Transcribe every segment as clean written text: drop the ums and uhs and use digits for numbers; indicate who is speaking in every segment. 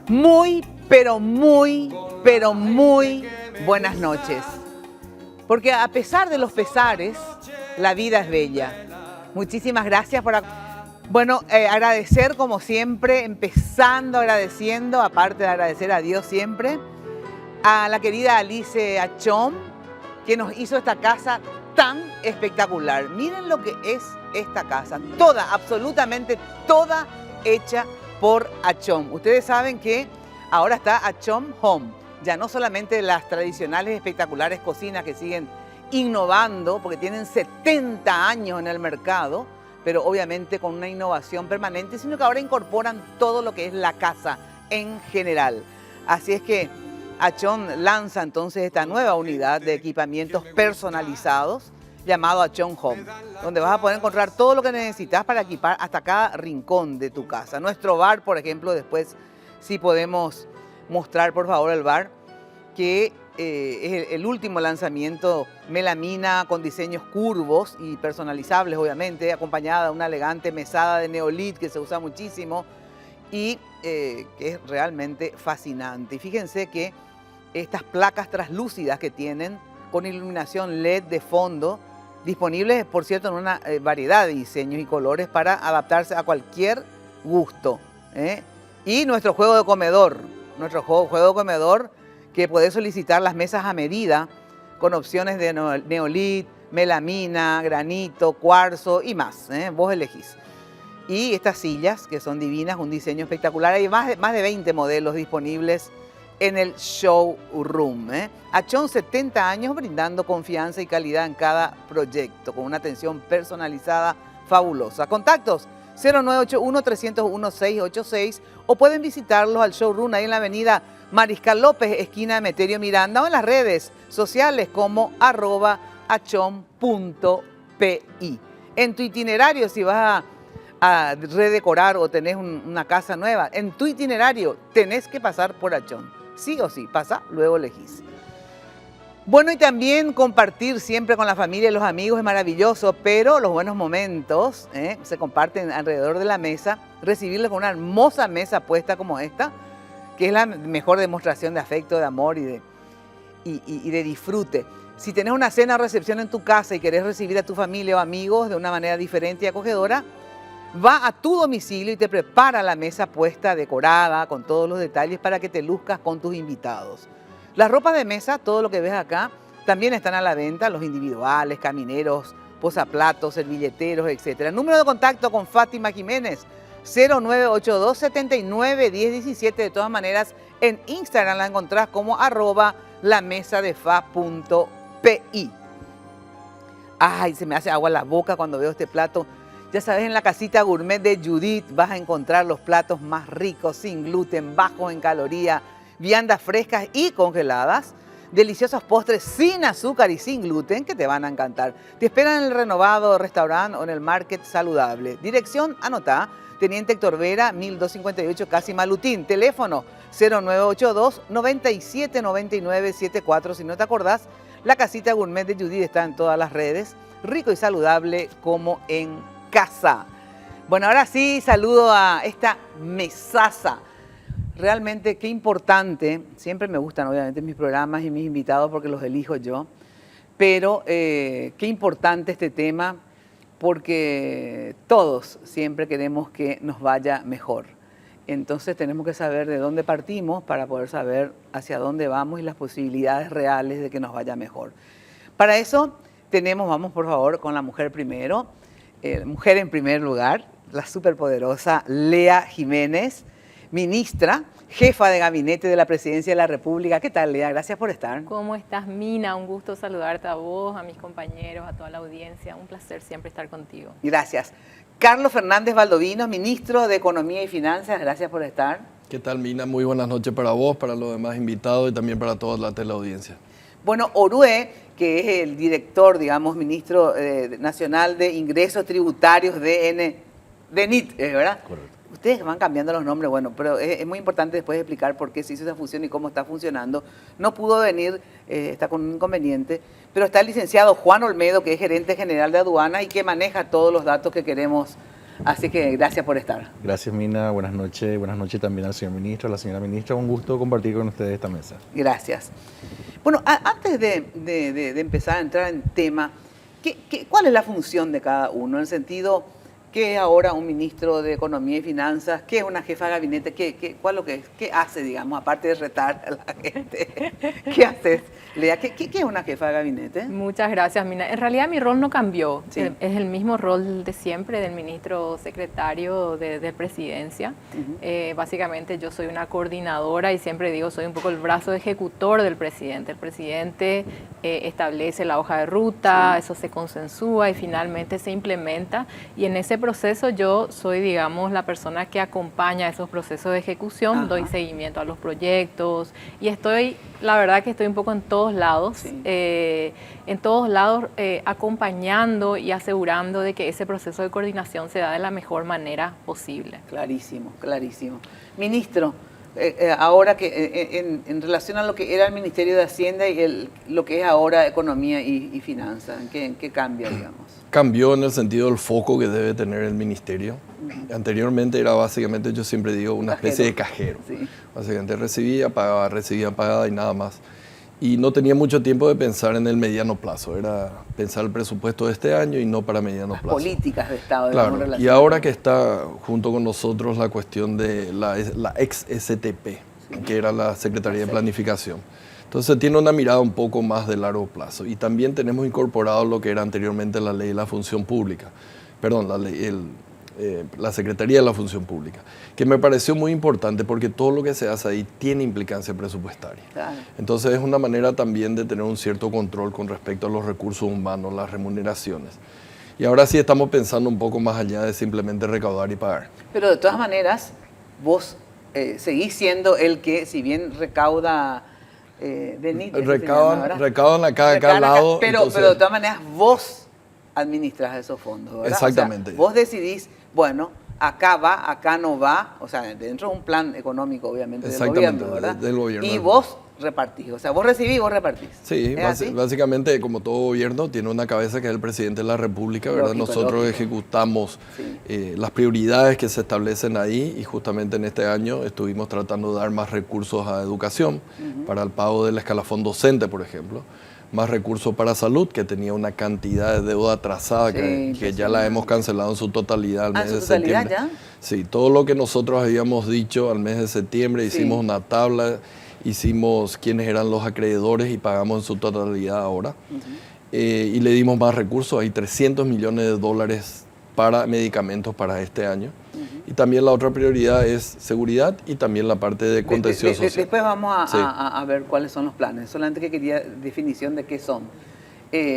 Speaker 1: Muy, pero muy, pero muy buenas noches. Porque a pesar de los pesares, la vida es bella. Muchísimas gracias por... agradecer como siempre, empezando agradeciendo, aparte de agradecer a Dios siempre, a la querida Alice Achón, que nos hizo esta casa tan espectacular. Miren lo que es esta casa, toda, absolutamente toda hecha por Achón. Ustedes saben que ahora está Achón Home, ya no solamente las tradicionales espectaculares cocinas que siguen innovando, porque tienen 70 años en el mercado, pero obviamente con una innovación permanente, sino que ahora incorporan todo lo que es la casa en general. Así es que Achón lanza entonces esta nueva unidad de equipamientos personalizados llamado Achón Home, donde vas a poder encontrar todo lo que necesitas para equipar hasta cada rincón de tu casa. Nuestro bar, por ejemplo, después sí podemos mostrar por favor el bar, que es el último lanzamiento, melamina con diseños curvos y personalizables obviamente, acompañada de una elegante mesada de neolit que se usa muchísimo y que es realmente fascinante. Y fíjense que estas placas translúcidas que tienen con iluminación LED de fondo, disponibles por cierto en una variedad de diseños y colores para adaptarse a cualquier gusto, ¿eh? Y nuestro juego de comedor, que podés solicitar las mesas a medida con opciones de neolit, melamina, granito, cuarzo y más, ¿eh? Vos elegís. Y estas sillas que son divinas, un diseño espectacular. Hay más de 20 modelos disponibles en el showroom, ¿eh? Achón, 70 años brindando confianza y calidad en cada proyecto, con una atención personalizada fabulosa. Contactos 0981-301-686 o pueden visitarlos al showroom ahí en la avenida Mariscal López, esquina Emeterio Miranda, o en las redes sociales como @achon.pi. En tu itinerario, si vas a redecorar o tenés una casa nueva, en tu itinerario tenés que pasar por Achón. Sí o sí, pasa, luego elegís. Bueno, y también compartir siempre con la familia y los amigos es maravilloso, pero los buenos momentos se comparten alrededor de la mesa. Recibirles con una hermosa mesa puesta como esta, que es la mejor demostración de afecto, de amor y de disfrute. Si tenés una cena o recepción en tu casa y querés recibir a tu familia o amigos de una manera diferente y acogedora, va a tu domicilio y te prepara la mesa puesta, decorada, con todos los detalles para que te luzcas con tus invitados. Las ropas de mesa, todo lo que ves acá, también están a la venta, los individuales, camineros, posaplatos, servilleteros, etc. Número de contacto con Fátima Jiménez, 0982-791017. De todas maneras, en Instagram la encontrás como @lamesadefa.pi. Ay, se me hace agua la boca cuando veo este plato. Ya sabes, en la casita gourmet de Judith vas a encontrar los platos más ricos, sin gluten, bajos en caloría, viandas frescas y congeladas, deliciosos postres sin azúcar y sin gluten que te van a encantar. Te esperan en el renovado restaurante o en el market saludable. Dirección, anotá, Teniente Héctor Vera, 1258 Casi Malutín. Teléfono 0982-979974. Si no te acordás, la casita gourmet de Judith está en todas las redes. Rico y saludable como en casa. Bueno, ahora sí saludo a esta mesaza. Realmente qué importante, siempre me gustan obviamente mis programas y mis invitados porque los elijo yo, pero qué importante este tema porque todos siempre queremos que nos vaya mejor. Entonces tenemos que saber de dónde partimos para poder saber hacia dónde vamos y las posibilidades reales de que nos vaya mejor. Para eso vamos por favor con la mujer primero. Mujer en primer lugar, la superpoderosa Lea Jiménez, ministra, jefa de gabinete de la Presidencia de la República. ¿Qué tal, Lea? Gracias por estar.
Speaker 2: ¿Cómo estás, Mina? Un gusto saludarte a vos, a mis compañeros, a toda la audiencia. Un placer siempre estar contigo.
Speaker 1: Gracias. Carlos Fernández Valdovinos, ministro de Economía y Finanzas. Gracias por estar.
Speaker 3: ¿Qué tal, Mina? Muy buenas noches para vos, para los demás invitados y también para toda la teleaudiencia.
Speaker 1: Bueno, Orué, que es el director, digamos, ministro nacional de Ingresos Tributarios de NIT, ¿verdad?
Speaker 3: Correcto.
Speaker 1: Ustedes van cambiando los nombres, bueno, pero es muy importante después explicar por qué se hizo esa fusión y cómo está funcionando. No pudo venir, está con un inconveniente, pero está el licenciado Juan Olmedo, que es gerente general de aduana y que maneja todos los datos que queremos Así que gracias por estar.
Speaker 4: Gracias, Mina. Buenas noches también al señor ministro, a la señora ministra. Un gusto compartir con ustedes esta mesa.
Speaker 1: Gracias. Bueno, antes de empezar a entrar en tema, ¿cuál es la función de cada uno? En el sentido, ¿qué es ahora un ministro de Economía y Finanzas? ¿Qué es una jefa de gabinete? ¿Cuál es lo que es? ¿Qué hace, digamos, aparte de retar a la gente? ¿Qué haces, Lea? ¿Qué es una jefa de gabinete?
Speaker 2: Muchas gracias, Mina. En realidad mi rol no cambió.
Speaker 1: Sí.
Speaker 2: Es el mismo rol de siempre del ministro secretario de Presidencia. Básicamente yo soy una coordinadora y siempre digo, soy un poco el brazo ejecutor del presidente. El presidente establece la hoja de ruta, eso se consensúa y finalmente se implementa. Y en ese proceso yo soy, digamos, la persona que acompaña esos procesos de ejecución, doy seguimiento a los proyectos y la verdad que estoy un poco en todos lados, acompañando y asegurando de que ese proceso de coordinación se da de la mejor manera posible.
Speaker 1: Clarísimo, clarísimo. Ministro, ahora que en relación a lo que era el Ministerio de Hacienda y lo que es ahora Economía y Finanzas, ¿en qué cambia, digamos?
Speaker 3: Cambió en el sentido del foco que debe tener el ministerio. Anteriormente era básicamente, yo siempre digo, una especie de cajero. Sí. Básicamente recibía, pagaba y nada más. Y no tenía mucho tiempo de pensar en el mediano plazo. Era pensar el presupuesto de este año y no para mediano plazo.
Speaker 1: Políticas de Estado.
Speaker 3: Claro. Y ahora que está junto con nosotros la cuestión de la ex STP, que era la Secretaría de Planificación. Entonces tiene una mirada un poco más de largo plazo. Y también tenemos incorporado lo que era anteriormente la ley de la función pública. Perdón, la Secretaría de la Función Pública, que me pareció muy importante porque todo lo que se hace ahí tiene implicancia presupuestaria. Claro. Entonces es una manera también de tener un cierto control con respecto a los recursos humanos, las remuneraciones. Y ahora sí estamos pensando un poco más allá de simplemente recaudar y pagar.
Speaker 1: Pero de todas maneras, vos seguís siendo el que, si bien recauda...
Speaker 3: recaudan a cada lado.
Speaker 1: Pero de todas maneras vos administras esos fondos, ¿verdad?
Speaker 3: Exactamente.
Speaker 1: O sea, vos decidís, bueno, acá va, acá no va, o sea, dentro de un plan económico, obviamente, del gobierno, ¿verdad?
Speaker 3: Del gobierno.
Speaker 1: Y vos repartís, o sea, vos recibís y vos repartís.
Speaker 3: Sí, básicamente, como todo gobierno, tiene una cabeza que es el presidente de la República, ¿verdad? Nosotros ejecutamos las prioridades que se establecen ahí y justamente en este año estuvimos tratando de dar más recursos a educación para el pago del escalafón docente, por ejemplo. Más recursos para salud, que tenía una cantidad de deuda atrasada que ya la hemos cancelado en su totalidad al mes de septiembre. ¿Ya? Sí, todo lo que nosotros habíamos dicho al mes de septiembre, hicimos una tabla, hicimos quiénes eran los acreedores y pagamos en su totalidad ahora. Y le dimos más recursos, hay $300 millones para medicamentos para este año. Y también la otra prioridad es seguridad y también la parte de contención social.
Speaker 1: Después vamos a ver cuáles son los planes. Solamente que quería definición de qué son.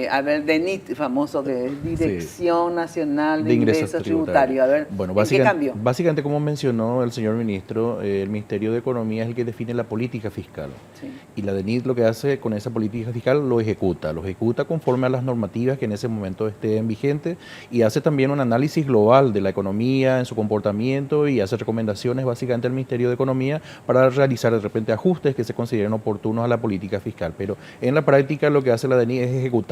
Speaker 1: A ver, DENIT, famoso, que es Dirección Nacional de Ingresos Tributarios. A ver,
Speaker 4: bueno,
Speaker 1: ¿qué cambió?
Speaker 4: Básicamente, como mencionó el señor ministro, el Ministerio de Economía es el que define la política fiscal. Sí. Y la DENIT lo que hace con esa política fiscal lo ejecuta conforme a las normativas que en ese momento estén vigentes y hace también un análisis global de la economía en su comportamiento y hace recomendaciones básicamente al Ministerio de Economía para realizar de repente ajustes que se consideren oportunos a la política fiscal. Pero en la práctica lo que hace la DENIT es ejecutar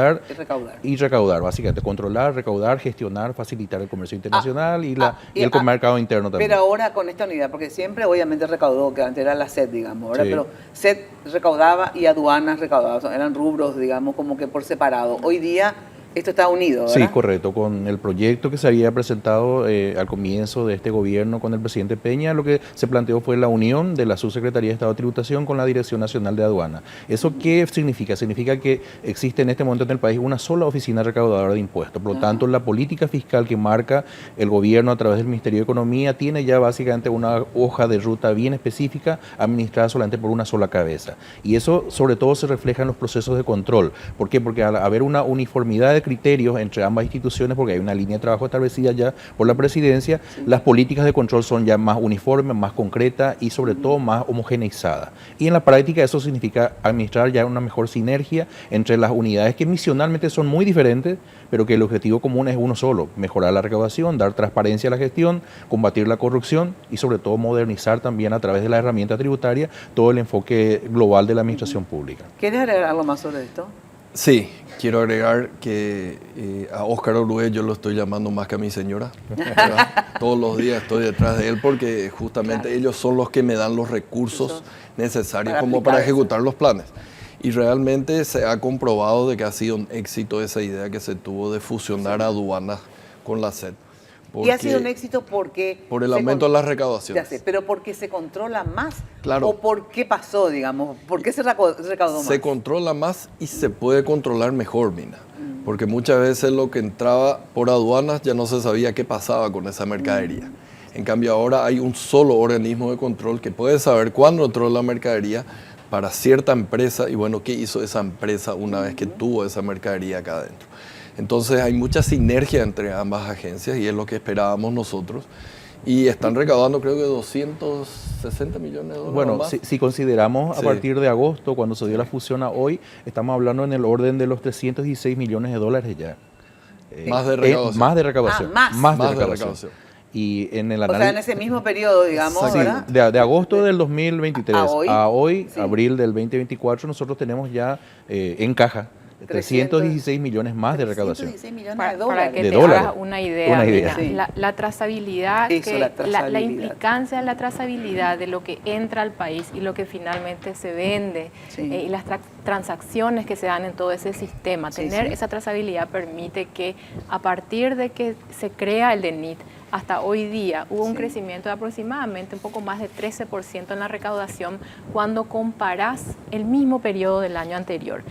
Speaker 4: y recaudar, básicamente, controlar, recaudar, gestionar, facilitar el comercio internacional y el mercado interno también.
Speaker 1: Pero ahora con esta unidad, porque siempre obviamente recaudó, que antes era la SED, digamos, ¿verdad? Sí. Pero SED recaudaba y aduanas recaudaba, eran rubros, digamos, como que por separado. Hoy día esto está unido, ¿verdad?
Speaker 4: Sí, correcto. Con el proyecto que se había presentado al comienzo de este gobierno con el presidente Peña, lo que se planteó fue la unión de la Subsecretaría de Estado de Tributación con la Dirección Nacional de Aduana. ¿Eso qué significa? Significa que existe en este momento en el país una sola oficina recaudadora de impuestos. Por lo tanto, la política fiscal que marca el gobierno a través del Ministerio de Economía tiene ya básicamente una hoja de ruta bien específica administrada solamente por una sola cabeza. Y eso sobre todo se refleja en los procesos de control. ¿Por qué? Porque al haber una uniformidad de criterios entre ambas instituciones, porque hay una línea de trabajo establecida ya por la presidencia, las políticas de control son ya más uniformes, más concretas y sobre todo más homogeneizadas. Y en la práctica eso significa administrar ya una mejor sinergia entre las unidades que misionalmente son muy diferentes, pero que el objetivo común es uno solo: mejorar la recaudación, dar transparencia a la gestión, combatir la corrupción y sobre todo modernizar también a través de la herramienta tributaria todo el enfoque global de la administración pública.
Speaker 1: ¿Quieres agregar algo más sobre esto?
Speaker 3: Sí, quiero agregar que a Óscar Orué yo lo estoy llamando más que a mi señora, ¿verdad? Todos los días estoy detrás de él porque justamente ellos son los que me dan los recursos necesarios para ejecutar los planes. Y realmente se ha comprobado de que ha sido un éxito esa idea que se tuvo de fusionar aduanas con la SED.
Speaker 1: Y ha sido un éxito porque...
Speaker 3: Por el aumento de las recaudaciones.
Speaker 1: Ya sé, pero porque se controla más.
Speaker 3: Claro.
Speaker 1: ¿O por qué pasó, digamos? ¿Por qué se recaudó más?
Speaker 3: Se controla más y se puede controlar mejor, Mina. Porque muchas veces lo que entraba por aduanas ya no se sabía qué pasaba con esa mercadería. En cambio ahora hay un solo organismo de control que puede saber cuándo entró la mercadería para cierta empresa y bueno, qué hizo esa empresa una vez que tuvo esa mercadería acá adentro. Entonces hay mucha sinergia entre ambas agencias y es lo que esperábamos nosotros. Y están recaudando creo que 260 millones de dólares.
Speaker 4: Bueno,
Speaker 3: más.
Speaker 4: si consideramos a partir de agosto, cuando se dio la fusión a hoy, estamos hablando en el orden de los 316 millones de dólares ya.
Speaker 3: Más de recaudación.
Speaker 4: Más de recaudación.
Speaker 1: Más
Speaker 4: de recaudación. Y en el análisis,
Speaker 1: o sea, en ese mismo periodo, digamos,
Speaker 4: sí,
Speaker 1: ¿verdad?
Speaker 4: de agosto del 2023 a hoy
Speaker 1: sí.
Speaker 4: Abril del 2024, nosotros tenemos ya en caja 316 millones más de recaudación.
Speaker 1: 316 millones de
Speaker 2: Para
Speaker 1: dólares.
Speaker 2: que
Speaker 4: De
Speaker 2: te
Speaker 4: dólares.
Speaker 2: hagas una idea,
Speaker 4: Una idea.
Speaker 2: mira, la trazabilidad,
Speaker 1: Eso,
Speaker 2: que,
Speaker 1: la trazabilidad.
Speaker 2: la implicancia de la trazabilidad de lo que entra al país y lo que finalmente se vende y las transacciones que se dan en todo ese sistema. Tener esa trazabilidad permite que a partir de que se crea el DENIT, hasta hoy día hubo un crecimiento de aproximadamente un poco más de 13% en la recaudación cuando comparás el mismo periodo del año anterior.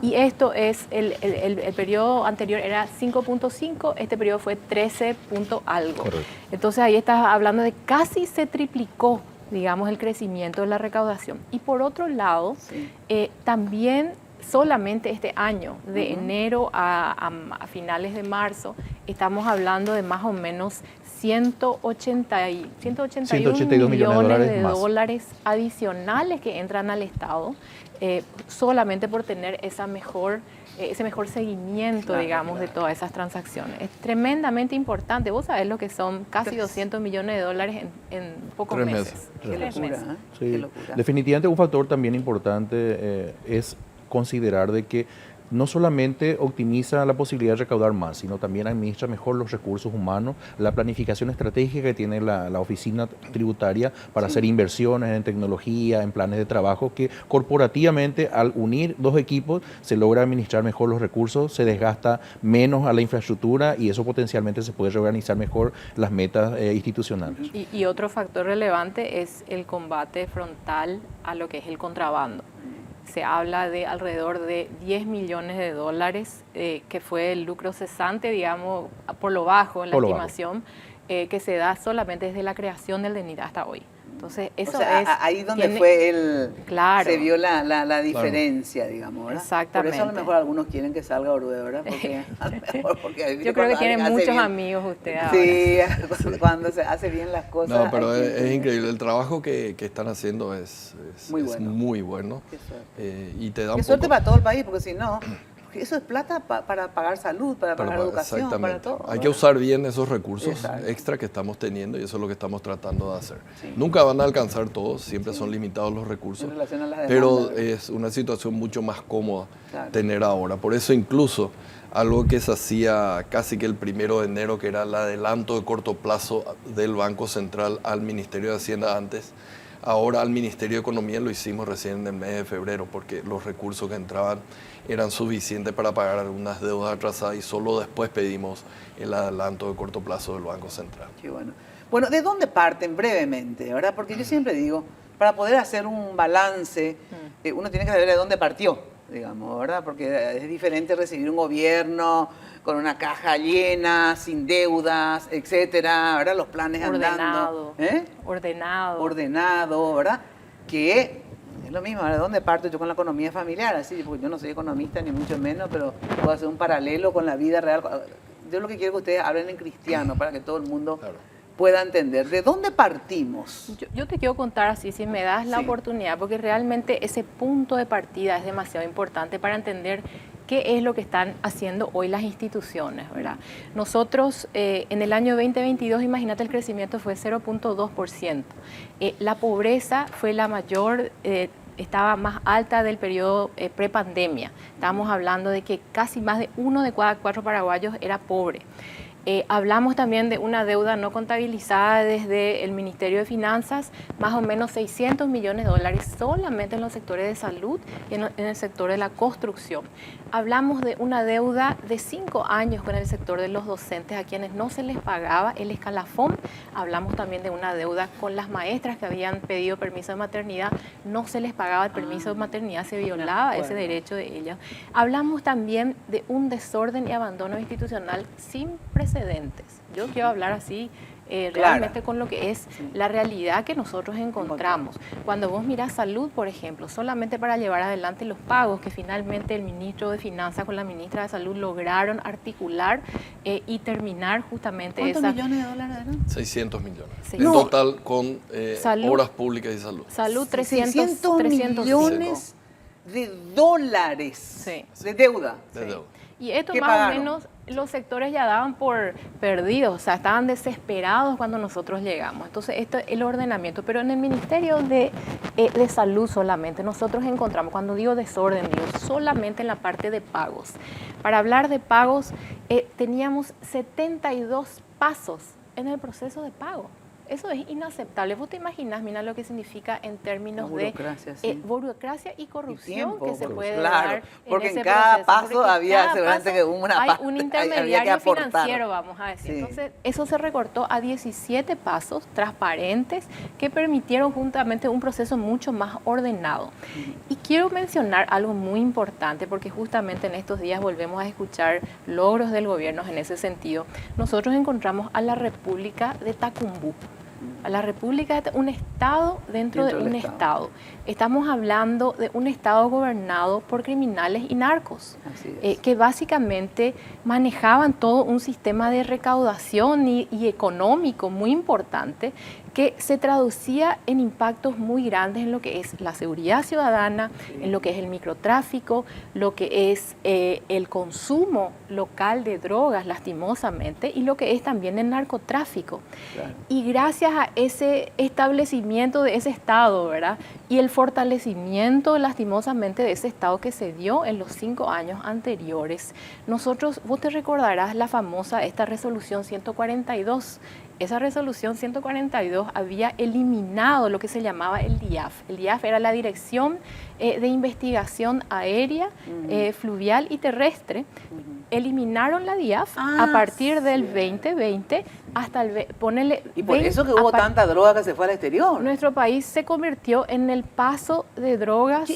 Speaker 2: Y esto es, el periodo anterior era 5.5, este periodo fue 13 punto algo.
Speaker 4: Correcto.
Speaker 2: Entonces ahí estás hablando de casi se triplicó, digamos, el crecimiento de la recaudación. Y por otro lado, también solamente este año, de enero a finales de marzo, estamos hablando de más o menos 181 millones de dólares adicionales que entran al Estado, solamente por tener ese mejor seguimiento, digamos, de todas esas transacciones. Es tremendamente importante. Vos sabés lo que son casi 200 millones de dólares en pocos meses.
Speaker 1: Qué locura, ¿eh?
Speaker 4: Sí.
Speaker 1: Qué locura.
Speaker 4: Definitivamente un factor también importante es considerar de que no solamente optimiza la posibilidad de recaudar más, sino también administra mejor los recursos humanos, la planificación estratégica que tiene la oficina tributaria para hacer inversiones en tecnología, en planes de trabajo, que corporativamente al unir dos equipos se logra administrar mejor los recursos, se desgasta menos a la infraestructura y eso potencialmente se puede reorganizar mejor las metas institucionales.
Speaker 2: Y otro factor relevante es el combate frontal a lo que es el contrabando. Se habla de alrededor de 10 millones de dólares, que fue el lucro cesante, digamos, por lo bajo en la estimación, que se da solamente desde la creación del DENIT hasta hoy. Entonces, eso es...
Speaker 1: Ahí donde fue
Speaker 2: claro,
Speaker 1: se vio la diferencia, digamos, ¿verdad?
Speaker 2: Exactamente.
Speaker 1: Por eso a lo mejor algunos quieren que salga Orué, ¿verdad? Porque
Speaker 2: yo creo que tiene muchos amigos usted ahora.
Speaker 1: Sí, cuando se hace bien las cosas.
Speaker 3: No, pero es increíble. El trabajo que están haciendo es muy bueno.
Speaker 1: Qué suerte.
Speaker 3: Y te da
Speaker 1: Qué suerte para todo el país, porque si no... Eso es plata para pagar salud, para pagar educación, para todo.
Speaker 3: Hay que usar bien esos recursos
Speaker 1: Exacto.
Speaker 3: extra que estamos teniendo y eso es lo que estamos tratando de hacer. Sí. Nunca van a alcanzar todos, siempre son limitados los recursos,
Speaker 1: en relación a las
Speaker 3: pero
Speaker 1: demandas,
Speaker 3: es una situación mucho más cómoda tener ahora. Por eso incluso algo que se hacía casi que el 1 de enero, que era el adelanto de corto plazo del Banco Central al Ministerio de Hacienda antes, ahora al Ministerio de Economía lo hicimos recién en el mes de febrero porque los recursos que entraban eran suficientes para pagar algunas deudas atrasadas y solo después pedimos el adelanto de corto plazo del Banco Central.
Speaker 1: Qué bueno. Bueno, ¿de dónde parten brevemente, verdad? Porque yo siempre digo, para poder hacer un balance, uno tiene que saber de dónde partió, digamos, ¿verdad? Porque es diferente recibir un gobierno con una caja llena, sin deudas, etcétera, ¿verdad? Los planes andando. Ordenado, ¿verdad? Que es lo mismo, ¿de dónde parto yo con la economía familiar? Así, porque yo no soy economista ni mucho menos, pero puedo hacer un paralelo con la vida real. Yo lo que quiero es que ustedes hablen en cristiano para que todo el mundo pueda entender. ¿De dónde partimos?
Speaker 2: Yo te quiero contar así, si me das la oportunidad, porque realmente ese punto de partida es demasiado importante para entender qué es lo que están haciendo hoy las instituciones, ¿verdad? Nosotros en el año 2022, imagínate, el crecimiento fue 0.2%. La pobreza fue la mayor estaba más alta del periodo prepandemia. Estábamos hablando de que casi más de 1 de cada 4 paraguayos era pobre. Hablamos también de una deuda no contabilizada desde el Ministerio de Finanzas, más o menos 600 millones de dólares solamente en los sectores de salud y en el sector de la construcción. Hablamos de una deuda de 5 años con el sector de los docentes a quienes no se les pagaba el escalafón. Hablamos también de una deuda con las maestras que habían pedido permiso de maternidad, no se les pagaba el permiso de maternidad, se violaba ese derecho de ellas. Hablamos también de un desorden y abandono institucional sin precedentes. Yo quiero hablar así realmente con lo que es la realidad que nosotros encontramos. Cuando vos mirás salud, por ejemplo, solamente para llevar adelante los pagos que finalmente el ministro de Finanzas con la ministra de Salud lograron articular y terminar justamente
Speaker 1: ¿Cuántos millones de dólares eran?
Speaker 3: 600 millones.
Speaker 2: Sí.
Speaker 3: En total con
Speaker 2: Salud,
Speaker 3: obras públicas y salud.
Speaker 2: Salud
Speaker 1: 600 millones de dólares de deuda.
Speaker 3: De deuda.
Speaker 2: Y esto
Speaker 1: ¿Qué
Speaker 2: más
Speaker 1: pagaron?
Speaker 2: o menos los sectores ya daban por perdidos, o sea, estaban desesperados cuando nosotros llegamos. Entonces, esto es el ordenamiento. Pero en el Ministerio de Salud solamente nosotros encontramos, cuando digo desorden, digo solamente en la parte de pagos. Para hablar de pagos, teníamos 72 pasos en el proceso de pago. Eso es inaceptable. Vos te imaginas, mira lo que significa en términos de burocracia y corrupción que se puede dar
Speaker 1: porque
Speaker 2: en ese
Speaker 1: en cada
Speaker 2: proceso.
Speaker 1: paso
Speaker 2: Porque
Speaker 1: había
Speaker 2: cada
Speaker 1: seguramente
Speaker 2: paso
Speaker 1: que una
Speaker 2: hay
Speaker 1: parte,
Speaker 2: un
Speaker 1: había que
Speaker 2: intermediario
Speaker 1: aportar.
Speaker 2: financiero, vamos a decir.
Speaker 1: Sí.
Speaker 2: Entonces, eso se recortó a 17 pasos transparentes que permitieron juntamente un proceso mucho más ordenado. Y quiero mencionar algo muy importante, porque justamente en estos días volvemos a escuchar logros del gobierno en ese sentido. Nosotros encontramos a la República de Tacumbú. A la República de un Estado dentro de un Estado. Estamos hablando de un Estado gobernado por criminales y narcos, que básicamente manejaban todo un sistema de recaudación y económico muy importante, que se traducía en impactos muy grandes en lo que es la seguridad ciudadana, en lo que es el microtráfico, lo que es el consumo local de drogas, lastimosamente, y lo que es también el narcotráfico. Claro. Y gracias a ese establecimiento de ese Estado, ¿verdad? Y el fortalecimiento, lastimosamente, de ese Estado que se dio en los 5 años anteriores, nosotros, vos te recordarás la famosa, esta resolución 142. Esa resolución 142 había eliminado lo que se llamaba el DIAF. El DIAF era la Dirección de Investigación Aérea, Fluvial y Terrestre. Eliminaron la DIAF a partir del 2020 hasta el...
Speaker 1: Y por eso que hubo tanta droga que se fue al exterior.
Speaker 2: Nuestro país se convirtió en el paso de drogas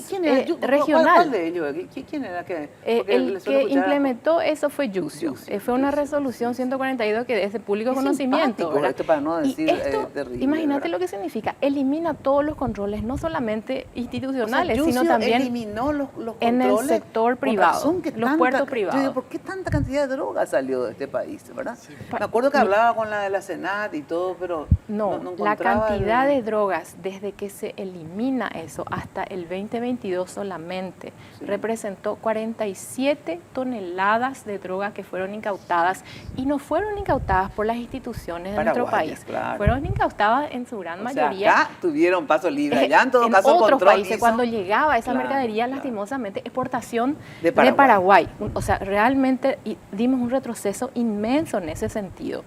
Speaker 1: regional. ¿Cuál de ellos? ¿Quién era?
Speaker 2: El que implementó eso fue Yucio. Fue una resolución 142 que es de público conocimiento.
Speaker 1: Esto para no decir terrible,
Speaker 2: imagínate
Speaker 1: ¿verdad?
Speaker 2: lo que significa. Elimina todos los controles, no solamente institucionales, sino también
Speaker 1: eliminó los controles
Speaker 2: en el sector privado, los puertos privados.
Speaker 1: Yo digo, ¿por qué tanta cantidad de droga salió de este país, verdad? Sí. Me acuerdo que hablaba con la de la Senat y todo, pero no
Speaker 2: la cantidad de drogas desde que se elimina eso hasta el 2022 solamente representó 47 toneladas de droga que fueron incautadas, y no fueron incautadas por las instituciones de nuestro país, fueron incautadas en su gran mayoría.
Speaker 1: Acá tuvieron paso libre, allá en todo caso
Speaker 2: otros
Speaker 1: control
Speaker 2: países, cuando llegaba esa mercadería, lastimosamente, exportación
Speaker 1: de
Speaker 2: Paraguay. O sea, realmente dimos un retroceso inmenso en ese sentido.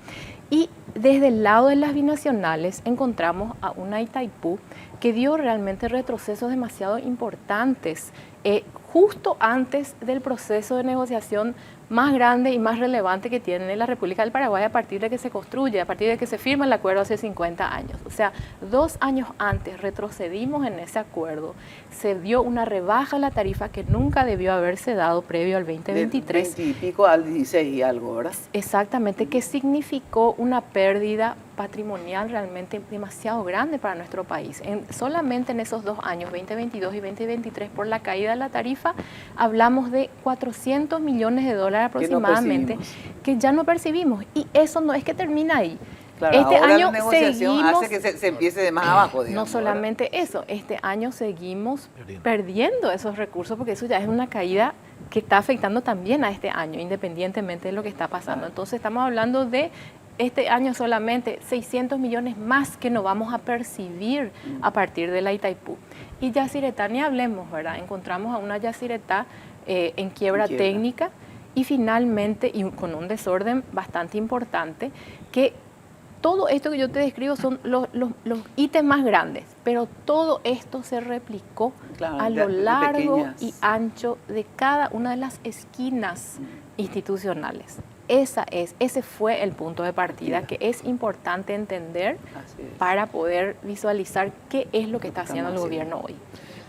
Speaker 2: Y desde el lado de las binacionales encontramos a una Itaipú que dio realmente retrocesos demasiado importantes, justo antes del proceso de negociación más grande y más relevante que tiene la República del Paraguay a partir de que se construye, a partir de que se firma el acuerdo hace 50 años. O sea, 2 años antes retrocedimos en ese acuerdo, se dio una rebaja a la tarifa que nunca debió haberse dado previo al 2023.
Speaker 1: Del 20 y pico al 16 y algo, ¿verdad?
Speaker 2: Exactamente, que significó una pérdida patrimonial realmente demasiado grande para nuestro país. Solamente en esos 2 años, 2022 y 2023, por la caída de la tarifa, hablamos de 400 millones de dólares aproximadamente, que ya no percibimos. Y eso no es que termina ahí.
Speaker 1: Claro,
Speaker 2: este
Speaker 1: ahora
Speaker 2: año
Speaker 1: la negociación
Speaker 2: seguimos,
Speaker 1: hace que se empiece de más abajo, digamos.
Speaker 2: no solamente ¿verdad? Eso, este año seguimos perdiendo esos recursos, porque eso ya es una caída que está afectando también a este año, independientemente de lo que está pasando. Entonces estamos hablando de este año solamente 600 millones más que no vamos a percibir a partir de la Itaipú. Y Yacyretá, ni hablemos, ¿verdad? Encontramos a una Yacyretá en quiebra técnica y finalmente, y con un desorden bastante importante, que todo esto que yo te describo son los ítems más grandes, pero todo esto se replicó a lo largo y ancho de cada una de las esquinas institucionales. Ese fue el punto de partida que es importante entender para poder visualizar qué es lo que está haciendo el gobierno hoy.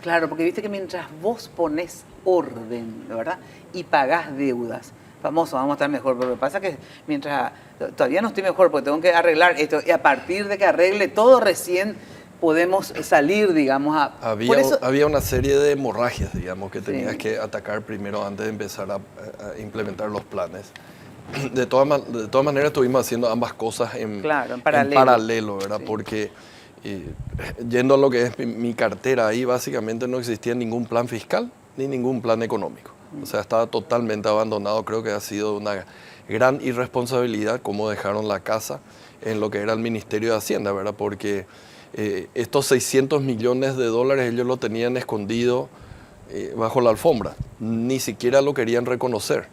Speaker 1: Claro, porque viste que mientras vos pones orden, ¿verdad? Y pagás deudas, famoso, vamos a estar mejor, pero lo que pasa es que mientras todavía no estoy mejor porque tengo que arreglar esto, y a partir de que arregle todo recién podemos salir, digamos, a...
Speaker 3: Había una serie de hemorragias, digamos, que tenías que atacar primero antes de empezar a implementar los planes. De todas maneras estuvimos haciendo ambas cosas en paralelo, ¿verdad? Sí. Porque yendo a lo que es mi cartera, ahí básicamente no existía ningún plan fiscal ni ningún plan económico. O sea, estaba totalmente abandonado. Creo que ha sido una gran irresponsabilidad cómo dejaron la casa en lo que era el Ministerio de Hacienda, ¿verdad? Porque estos 600 millones de dólares ellos lo tenían escondido bajo la alfombra. Ni siquiera lo querían reconocer.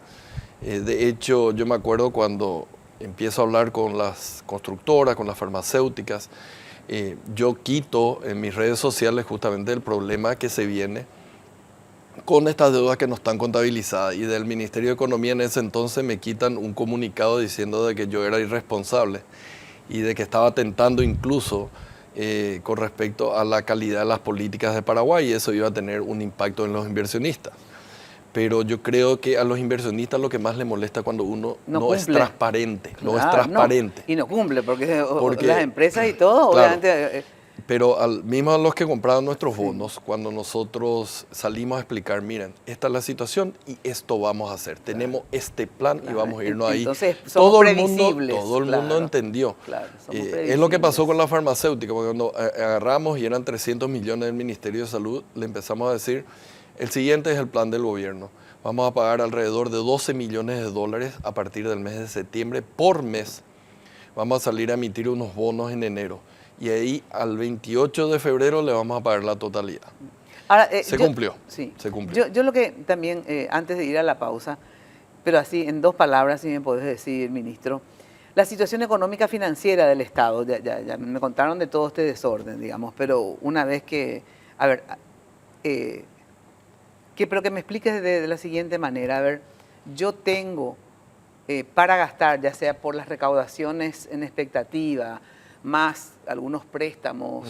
Speaker 3: De hecho, yo me acuerdo cuando empiezo a hablar con las constructoras, con las farmacéuticas, yo quito en mis redes sociales justamente el problema que se viene con estas deudas que no están contabilizadas, y del Ministerio de Economía en ese entonces me quitan un comunicado diciendo de que yo era irresponsable y de que estaba atentando incluso con respecto a la calidad de las políticas de Paraguay, y eso iba a tener un impacto en los inversionistas. Pero yo creo que a los inversionistas lo que más les molesta cuando uno no es transparente, no es transparente.
Speaker 1: Y no cumple, porque las empresas y todo, obviamente...
Speaker 3: Pero mismo a los que compraron nuestros bonos, cuando nosotros salimos a explicar, miren, esta es la situación y esto vamos a hacer. Tenemos este plan y vamos a irnos ahí.
Speaker 1: Entonces, todo el
Speaker 3: mundo entendió. Es lo que pasó con la farmacéutica, porque cuando agarramos y eran 300 millones del Ministerio de Salud, le empezamos a decir, el siguiente es el plan del gobierno. Vamos a pagar alrededor de 12 millones de dólares a partir del mes de septiembre por mes. Vamos a salir a emitir unos bonos en enero. Y ahí al 28 de febrero le vamos a pagar la totalidad.
Speaker 1: Ahora,
Speaker 3: se cumplió.
Speaker 1: Sí.
Speaker 3: Se cumplió.
Speaker 1: Yo lo que también, antes de ir a la pausa, pero así en 2 palabras, si me podés decir, ministro, la situación económica financiera del Estado, ya me contaron de todo este desorden, digamos, pero una vez que, a ver, pero que me expliques de la siguiente manera, a ver, yo tengo para gastar, ya sea por las recaudaciones en expectativa, más algunos préstamos,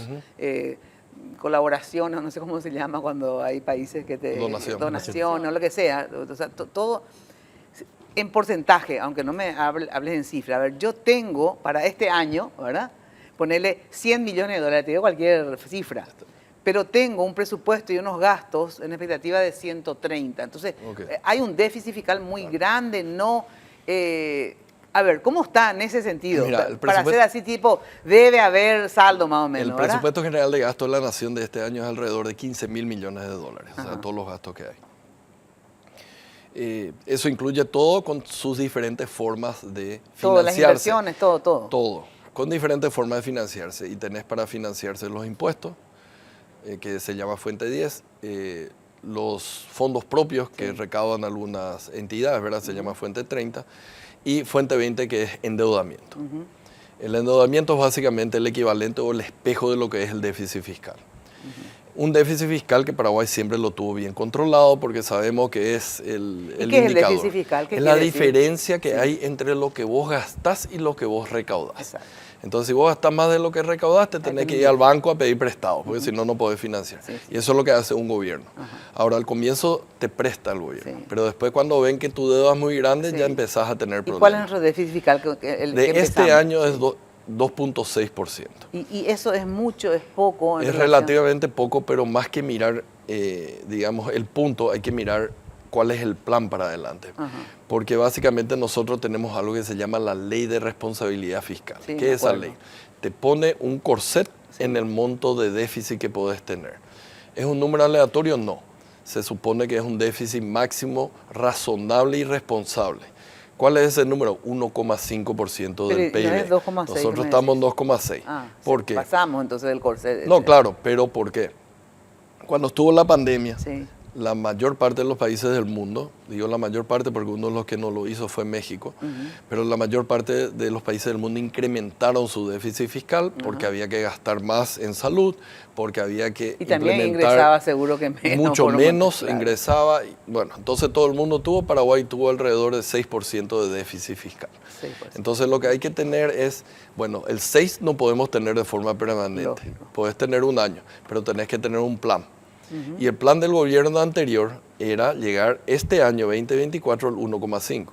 Speaker 1: colaboración, no sé cómo se llama cuando hay países que te... Donación, o lo que sea. O sea, todo en porcentaje, aunque no me hables en cifra. A ver, yo tengo para este año, ¿verdad? Ponerle 100 millones de dólares, te digo cualquier cifra. Pero tengo un presupuesto y unos gastos en expectativa de 130. Entonces, hay un déficit fiscal muy grande, no... A ver, ¿cómo está en ese sentido? Mira, para hacer así tipo, debe haber saldo más o menos,
Speaker 3: el presupuesto general de gasto de la Nación de este año es alrededor de 15 mil millones de dólares, o sea, todos los gastos que hay. Eso incluye todo con sus diferentes formas de financiarse.
Speaker 1: Todas las inversiones, todo.
Speaker 3: Todo, con diferentes formas de financiarse. Y tenés para financiarse los impuestos, que se llama Fuente 10, los fondos propios que recaudan algunas entidades, ¿verdad? Se llama Fuente 30. Y Fuente 20, que es endeudamiento. El endeudamiento es básicamente el equivalente o el espejo de lo que es el déficit fiscal. Un déficit fiscal que Paraguay siempre lo tuvo bien controlado, porque sabemos que es el indicador.
Speaker 1: ¿Qué es el déficit fiscal?
Speaker 3: Es la diferencia que hay entre lo que vos gastás y lo que vos recaudás.
Speaker 1: Exacto.
Speaker 3: Entonces, si vos gastás más de lo que recaudaste, tenés que ir al banco a pedir prestado, porque si no, no podés financiar. Y eso es lo que hace un gobierno. Ahora, al comienzo te presta el gobierno, pero después cuando ven que tu deuda es muy grande, ya empezás a tener problemas.
Speaker 1: ¿Y cuál es nuestro déficit fiscal?
Speaker 3: Este año es 2.6%.
Speaker 1: ¿Y eso es mucho, es poco?
Speaker 3: Es relativamente poco, pero más que mirar, digamos, el punto, hay que mirar cuál es el plan para adelante. Porque básicamente nosotros tenemos algo que se llama la Ley de Responsabilidad Fiscal. ¿Qué es esa ley? Te pone un corset en el monto de déficit que podés tener. ¿Es un número aleatorio? No. Se supone que es un déficit máximo razonable y responsable. ¿Cuál es ese número? 1,5% del PIB.
Speaker 1: No es 2,6,
Speaker 3: Nosotros estamos en 2,6. ¿Por qué?
Speaker 1: Pasamos entonces del corset.
Speaker 3: No, claro, pero ¿por qué? Cuando estuvo la pandemia,
Speaker 1: Sí.
Speaker 3: la mayor parte de los países del mundo, digo la mayor parte porque uno de los que no lo hizo fue México, pero la mayor parte de los países del mundo incrementaron su déficit fiscal porque había que gastar más en salud, porque había que
Speaker 1: Y también
Speaker 3: implementar
Speaker 1: ingresaba seguro que menos.
Speaker 3: mucho menos,
Speaker 1: claro.
Speaker 3: ingresaba. Bueno, entonces todo el mundo tuvo, Paraguay tuvo alrededor de 6% de déficit fiscal.
Speaker 1: Sí, pues.
Speaker 3: Entonces lo que hay que tener es, bueno, el 6 no podemos tener de forma permanente,
Speaker 1: Lógico.
Speaker 3: podés tener un año, pero tenés que tener un plan. Y el plan del gobierno anterior era llegar este año 2024 al 1,5.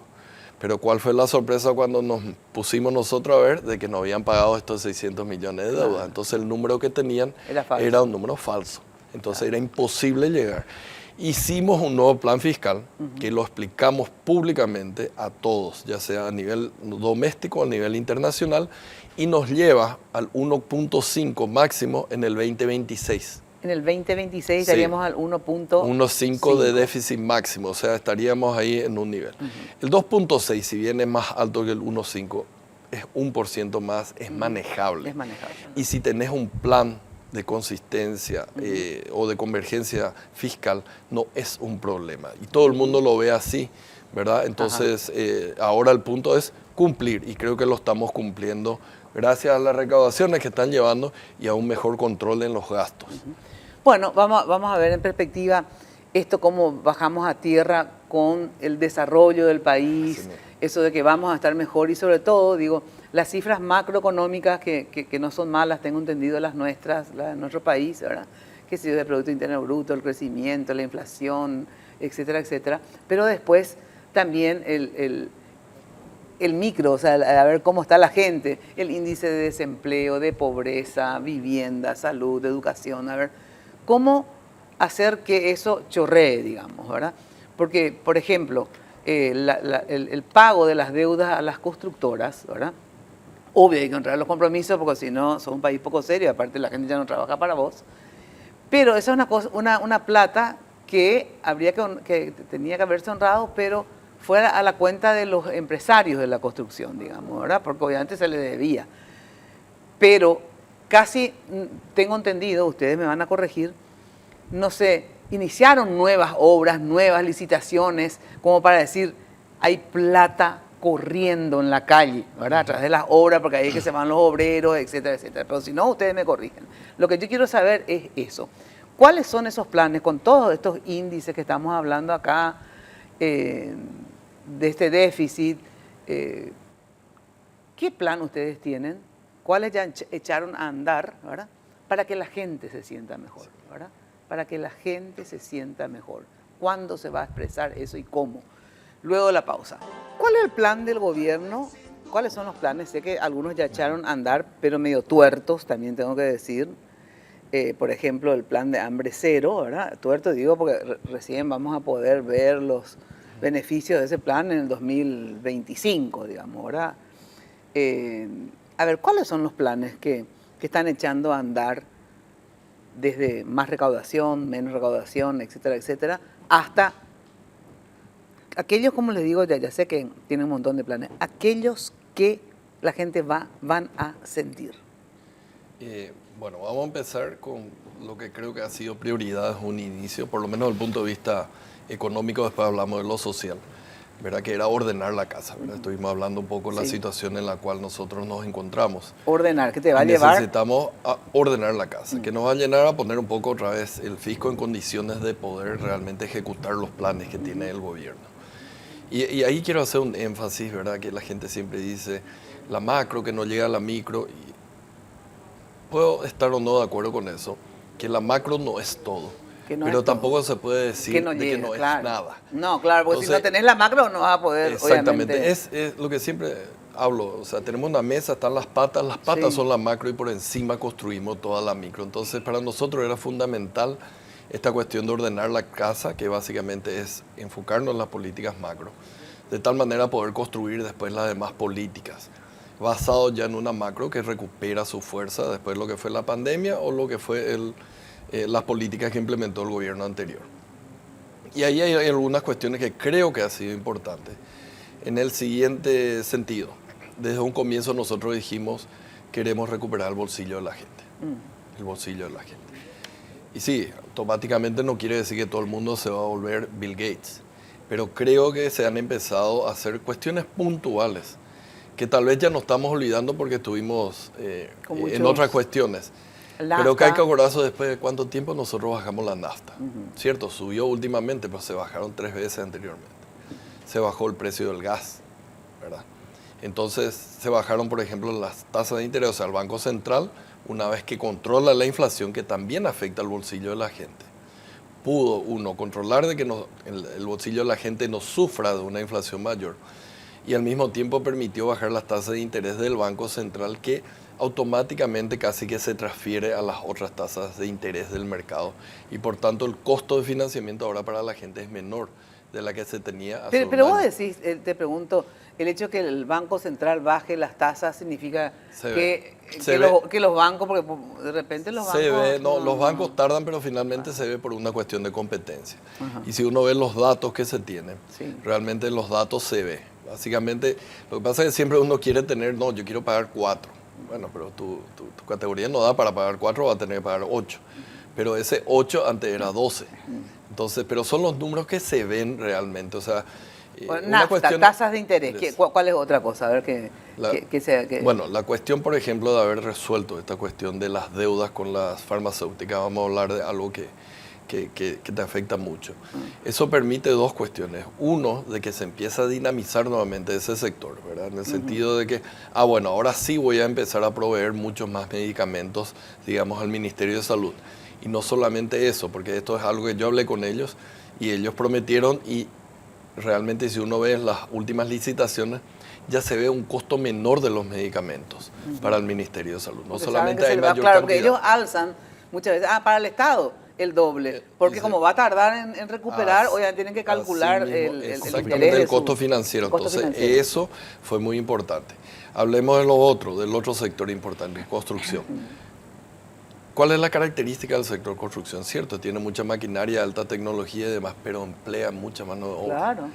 Speaker 3: Pero ¿cuál fue la sorpresa cuando nos pusimos nosotros a ver de que no habían pagado estos 600 millones de deuda? Entonces el número que tenían era un número falso. Entonces era imposible llegar. Hicimos un nuevo plan fiscal que lo explicamos públicamente a todos, ya sea a nivel doméstico o a nivel internacional, y nos lleva al 1,5 máximo en el 2026.
Speaker 1: En el 2026
Speaker 3: Sí.
Speaker 1: estaríamos al
Speaker 3: 1,5 de déficit máximo, o sea, estaríamos ahí en un nivel. El 2,6, si bien es más alto que el 1,5, es 1% más, es manejable.
Speaker 1: Es manejable.
Speaker 3: Y si tenés un plan de consistencia o de convergencia fiscal, no es un problema. Y todo el mundo lo ve así, ¿verdad? Entonces, ahora el punto es cumplir, y creo que lo estamos cumpliendo gracias a las recaudaciones que están llevando y a un mejor control en los gastos.
Speaker 1: Bueno, vamos a ver en perspectiva esto, cómo bajamos a tierra con el desarrollo del país,
Speaker 3: Sí,
Speaker 1: eso de que vamos a estar mejor y sobre todo, digo, las cifras macroeconómicas que no son malas, tengo entendido las nuestras, las de nuestro país, ¿verdad? Que si el Producto Interno Bruto, el crecimiento, la inflación, etcétera, etcétera. Pero después también el micro, o sea, a ver cómo está la gente, el índice de desempleo, de pobreza, vivienda, salud, educación, a ver, cómo hacer que eso chorree, digamos, ¿verdad? Porque, por ejemplo, el pago de las deudas a las constructoras, ¿verdad? Obvio hay que honrar los compromisos porque si no, son un país poco serio, aparte la gente ya no trabaja para vos. Pero esa es una cosa, una plata que que tenía que haberse honrado, pero fuera a la cuenta de los empresarios de la construcción, digamos, ¿verdad? Porque obviamente se le debía. Pero casi, tengo entendido, ustedes me van a corregir, no sé, iniciaron nuevas obras, nuevas licitaciones, como para decir, hay plata corriendo en la calle, ¿verdad? A través de las obras, porque ahí es que se van los obreros, etcétera, etcétera. Pero si no, ustedes me corrigen. Lo que yo quiero saber es eso. ¿Cuáles son esos planes con todos estos índices que estamos hablando acá, de este déficit? ¿Qué plan ustedes tienen? ¿Cuáles ya echaron a andar, ¿verdad? Para que la gente se sienta mejor, ¿verdad? Para que la gente se sienta mejor. ¿Cuándo se va a expresar eso y cómo? Luego de la pausa. ¿Cuál es el plan del gobierno? ¿Cuáles son los planes? Sé que algunos ya echaron a andar, pero medio tuertos, también tengo que decir. Por ejemplo, el plan de hambre cero, ¿verdad? Tuerto digo porque recién vamos a poder ver los beneficios de ese plan en el 2025, digamos, ¿verdad? A ver, ¿cuáles son los planes que están echando a andar desde más recaudación, menos recaudación, etcétera, etcétera, hasta aquellos, como les digo, ya sé que tienen un montón de planes, aquellos que la gente van a sentir?
Speaker 3: Bueno, vamos a empezar con lo que creo que ha sido prioridad desde un inicio, por lo menos desde el punto de vista económico, después hablamos de lo social, ¿verdad? Que era ordenar la casa, ¿verdad? Estuvimos hablando un poco de la situación en la cual nosotros nos encontramos.
Speaker 1: Ordenar, ¿qué te va a llevar?
Speaker 3: Necesitamos ordenar la casa, que nos va a llenar a poner un poco otra vez el fisco en condiciones de poder realmente ejecutar los planes que tiene el gobierno. Y ahí quiero hacer un énfasis, ¿verdad? Que la gente siempre dice, la macro, que no llega a la micro. Y puedo estar o no de acuerdo con eso, que la macro no es todo. Pero tampoco se puede decir que no es nada.
Speaker 1: No, claro, porque entonces, si no tenés la macro no vas a poder,
Speaker 3: exactamente,
Speaker 1: obviamente.
Speaker 3: Es lo que siempre hablo, o sea, tenemos una mesa, están las patas son la macro y por encima construimos toda la micro. Entonces, para nosotros era fundamental esta cuestión de ordenar la casa, que básicamente es enfocarnos en las políticas macro, de tal manera poder construir después las demás políticas, basado ya en una macro que recupera su fuerza después de lo que fue la pandemia o lo que fue las políticas que implementó el gobierno anterior. Y ahí hay algunas cuestiones que creo que ha sido importante. en el siguiente sentido. Desde un comienzo nosotros dijimos, queremos recuperar el bolsillo de la gente. El bolsillo de la gente. Y sí, automáticamente no quiere decir que todo el mundo se va a volver Bill Gates, pero creo que se han empezado a hacer cuestiones puntuales, que tal vez ya nos estamos olvidando porque estuvimos en otras cuestiones. Pero que hay que acordarse después de cuánto tiempo nosotros bajamos la nafta. Cierto, subió últimamente, pero se bajaron 3 veces anteriormente. Se bajó el precio del gas, ¿verdad? Entonces se bajaron, por ejemplo, las tasas de interés. O sea, el Banco Central, una vez que controla la inflación, que también afecta al bolsillo de la gente, pudo, uno, controlar de que el bolsillo de la gente no sufra de una inflación mayor, y al mismo tiempo permitió bajar las tasas de interés del Banco Central, que automáticamente casi que se transfiere a las otras tasas de interés del mercado, y por tanto el costo de financiamiento ahora para la gente es menor de la que se tenía hace un año.
Speaker 1: Pero vos decís, te pregunto, el hecho de que el Banco Central baje las tasas significa que los bancos, porque de repente los bancos...
Speaker 3: Se ve, los bancos tardan, pero finalmente se ve por una cuestión de competencia. Y si uno ve los datos que se tienen, realmente los datos se ve. Básicamente, lo que pasa es que siempre uno quiere tener, no, yo quiero pagar 4. Bueno, pero tu categoría no da para pagar 4, va a tener que pagar 8. Pero ese 8 antes era 12. Entonces, pero son los números que se ven realmente. O sea,
Speaker 1: nafta, tasas de interés. ¿Cuál es otra cosa? A ver
Speaker 3: Bueno, la cuestión, por ejemplo, de haber resuelto esta cuestión de las deudas con las farmacéuticas, vamos a hablar de algo que te afecta mucho. Eso permite 2 cuestiones. Uno, de que se empieza a dinamizar nuevamente ese sector, ¿verdad? En el sentido de que, bueno, ahora sí voy a empezar a proveer muchos más medicamentos, digamos, al Ministerio de Salud. Y no solamente eso, porque esto es algo que yo hablé con ellos y ellos prometieron, y realmente si uno ve las últimas licitaciones, ya se ve un costo menor de los medicamentos para el Ministerio de Salud. No porque solamente hay mayor cantidad.
Speaker 1: Porque ellos alzan muchas veces, para el Estado, el doble, porque como va a tardar en recuperar, obviamente tienen que calcular
Speaker 3: el costo financiero. Entonces, eso fue muy importante. Hablemos de lo otro, del otro sector importante, construcción. ¿Cuál es la característica del sector construcción? Cierto, tiene mucha maquinaria de alta tecnología y demás, pero emplea mucha mano de obra.
Speaker 1: Claro.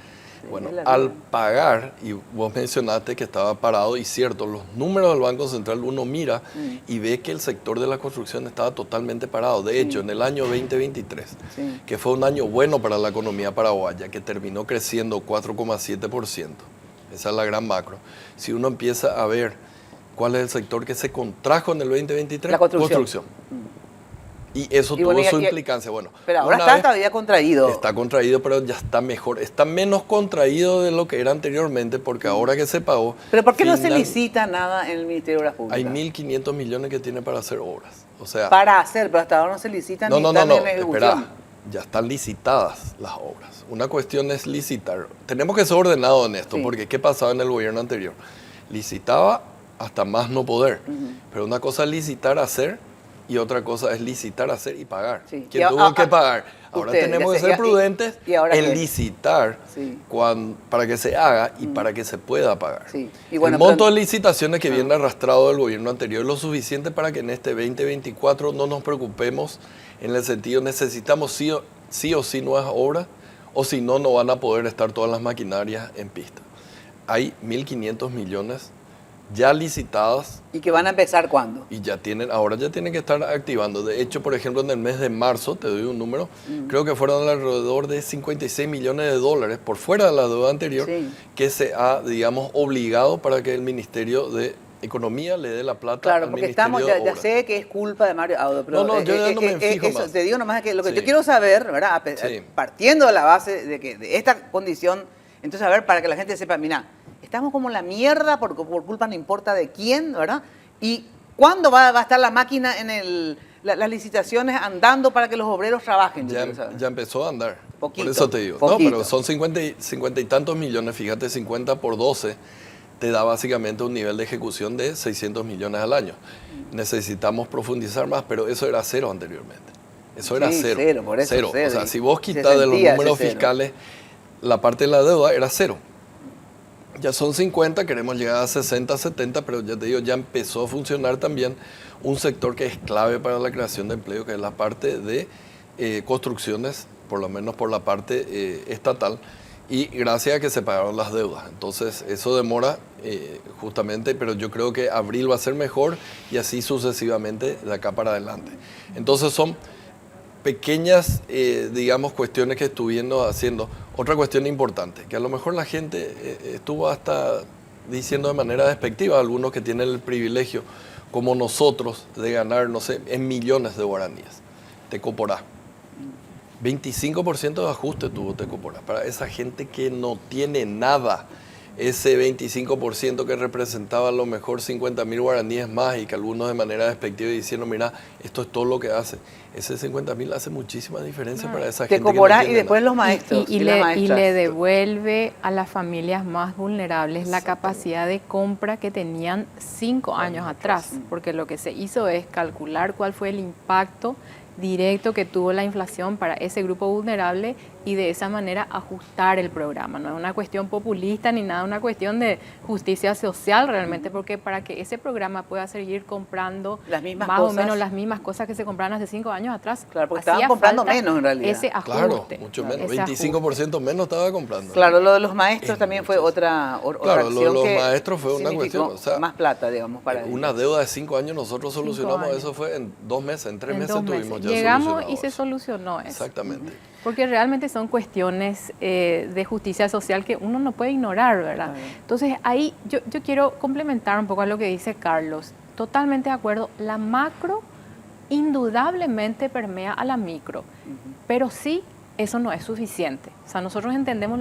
Speaker 3: Bueno, al pagar, y vos mencionaste que estaba parado, y cierto, los números del Banco Central uno mira y ve que el sector de la construcción estaba totalmente parado. De hecho, en el año 2023, que fue un año bueno para la economía paraguaya, que terminó creciendo 4,7%, esa es la gran macro. Si uno empieza a ver cuál es el sector que se contrajo en el 2023,
Speaker 1: la construcción.
Speaker 3: Y eso tuvo su implicancia. Bueno,
Speaker 1: pero ahora está todavía contraído.
Speaker 3: Está contraído, pero ya está mejor. Está menos contraído de lo que era anteriormente, porque ahora que se pagó...
Speaker 1: ¿Pero por qué no se licita nada en el Ministerio de Obras Públicas?
Speaker 3: Hay 1.500 millones que tiene para hacer obras. O sea,
Speaker 1: para hacer, pero hasta ahora no se licitan ni están en ejecución.
Speaker 3: Espera, ya están licitadas las obras. Una cuestión es licitar. Tenemos que ser ordenados en esto, porque ¿qué pasaba en el gobierno anterior? Licitaba hasta más no poder. Pero una cosa es licitar, hacer... Y otra cosa es licitar, hacer y pagar. ¿Quién tuvo que pagar? Ahora tenemos que ser prudentes en licitar para que se haga y para que se pueda pagar. Y bueno, el monto de licitaciones que viene arrastrado del gobierno anterior es lo suficiente para que en este 2024 no nos preocupemos, en el sentido necesitamos sí o sí nuevas obras, o si no, no van a poder estar todas las maquinarias en pista. Hay 1.500 millones ya licitadas.
Speaker 1: ¿Y que van a empezar cuándo?
Speaker 3: Y ahora ya tienen que estar activando. De hecho, por ejemplo, en el mes de marzo, te doy un número, creo que fueron alrededor de 56 millones de dólares por fuera de la deuda anterior, que se ha, digamos, obligado para que el Ministerio de Economía le dé la plata al Ministerio de Obras.
Speaker 1: Ya sé que es culpa de Mario Audo, pero
Speaker 3: yo ya no me fijo más.
Speaker 1: Te digo nomás que lo que yo quiero saber, ¿verdad? Partiendo de la base de esta condición, entonces a ver, para que la gente sepa, mira, estamos como la mierda por culpa no importa de quién, ¿verdad? ¿Y cuándo va a estar la máquina en las licitaciones andando para que los obreros trabajen?
Speaker 3: Ya empezó a andar.
Speaker 1: Poquito,
Speaker 3: por eso te digo.
Speaker 1: poquito.
Speaker 3: No, pero son 50 y tantos millones, fíjate, 50 por 12 te da básicamente un nivel de ejecución de 600 millones al año. Necesitamos profundizar más, pero eso era cero anteriormente. Eso era cero.
Speaker 1: Por eso cero.
Speaker 3: O sea, si vos quitas de los números fiscales, la parte de la deuda era cero. Ya son 50, queremos llegar a 60, 70, pero ya te digo, ya empezó a funcionar también un sector que es clave para la creación de empleo, que es la parte de construcciones, por lo menos por la parte estatal, y gracias a que se pagaron las deudas. Entonces eso demora justamente, pero yo creo que abril va a ser mejor y así sucesivamente de acá para adelante. Entonces son pequeñas, digamos, cuestiones que estuvimos haciendo. Otra cuestión importante, que a lo mejor la gente estuvo hasta diciendo de manera despectiva, algunos que tienen el privilegio, como nosotros, de ganar, no sé, en millones de guaraníes. Tecoporá. 25% de ajuste tuvo Tecoporá. Para esa gente que no tiene nada, ese 25% que representaba a lo mejor 50.000 guaraníes más y que algunos de manera despectiva diciendo, mira, esto es todo lo que hace. Ese 50.000 hace muchísima diferencia para esa gente
Speaker 1: Tecoporá
Speaker 3: que no
Speaker 1: y después
Speaker 3: nada.
Speaker 1: los maestros
Speaker 2: y le devuelve a las familias más vulnerables la capacidad de compra que tenían 5 años atrás, porque lo que se hizo es calcular cuál fue el impacto directo que tuvo la inflación para ese grupo vulnerable y de esa manera ajustar el programa. No es una cuestión populista ni nada, una cuestión de justicia social realmente, porque para que ese programa pueda seguir comprando
Speaker 1: las mismas
Speaker 2: más
Speaker 1: cosas,
Speaker 2: o menos las mismas cosas que se compraban hace 5 años atrás.
Speaker 1: Claro, porque estaban comprando menos en realidad.
Speaker 2: Ese ajuste.
Speaker 3: Claro, mucho menos. 25% menos estaba comprando.
Speaker 1: Claro, lo de los maestros también fue otra
Speaker 3: claro,
Speaker 1: acción
Speaker 3: lo de los
Speaker 1: que
Speaker 3: maestros fue una cuestión. O sea,
Speaker 1: más plata, digamos, para ellos.
Speaker 3: Una deuda de 5 años nosotros solucionamos,
Speaker 2: 5 años.
Speaker 3: eso fue en 2 meses, en 3 meses tuvimos ya
Speaker 2: llegamos
Speaker 3: solucionado
Speaker 2: y se
Speaker 3: eso.
Speaker 2: solucionó eso.
Speaker 3: Exactamente.
Speaker 2: Porque realmente son cuestiones de justicia social que uno no puede ignorar, ¿verdad? Entonces ahí yo quiero complementar un poco a lo que dice Carlos. Totalmente de acuerdo, la macro indudablemente permea a la micro, pero sí eso no es suficiente. O sea, nosotros entendemos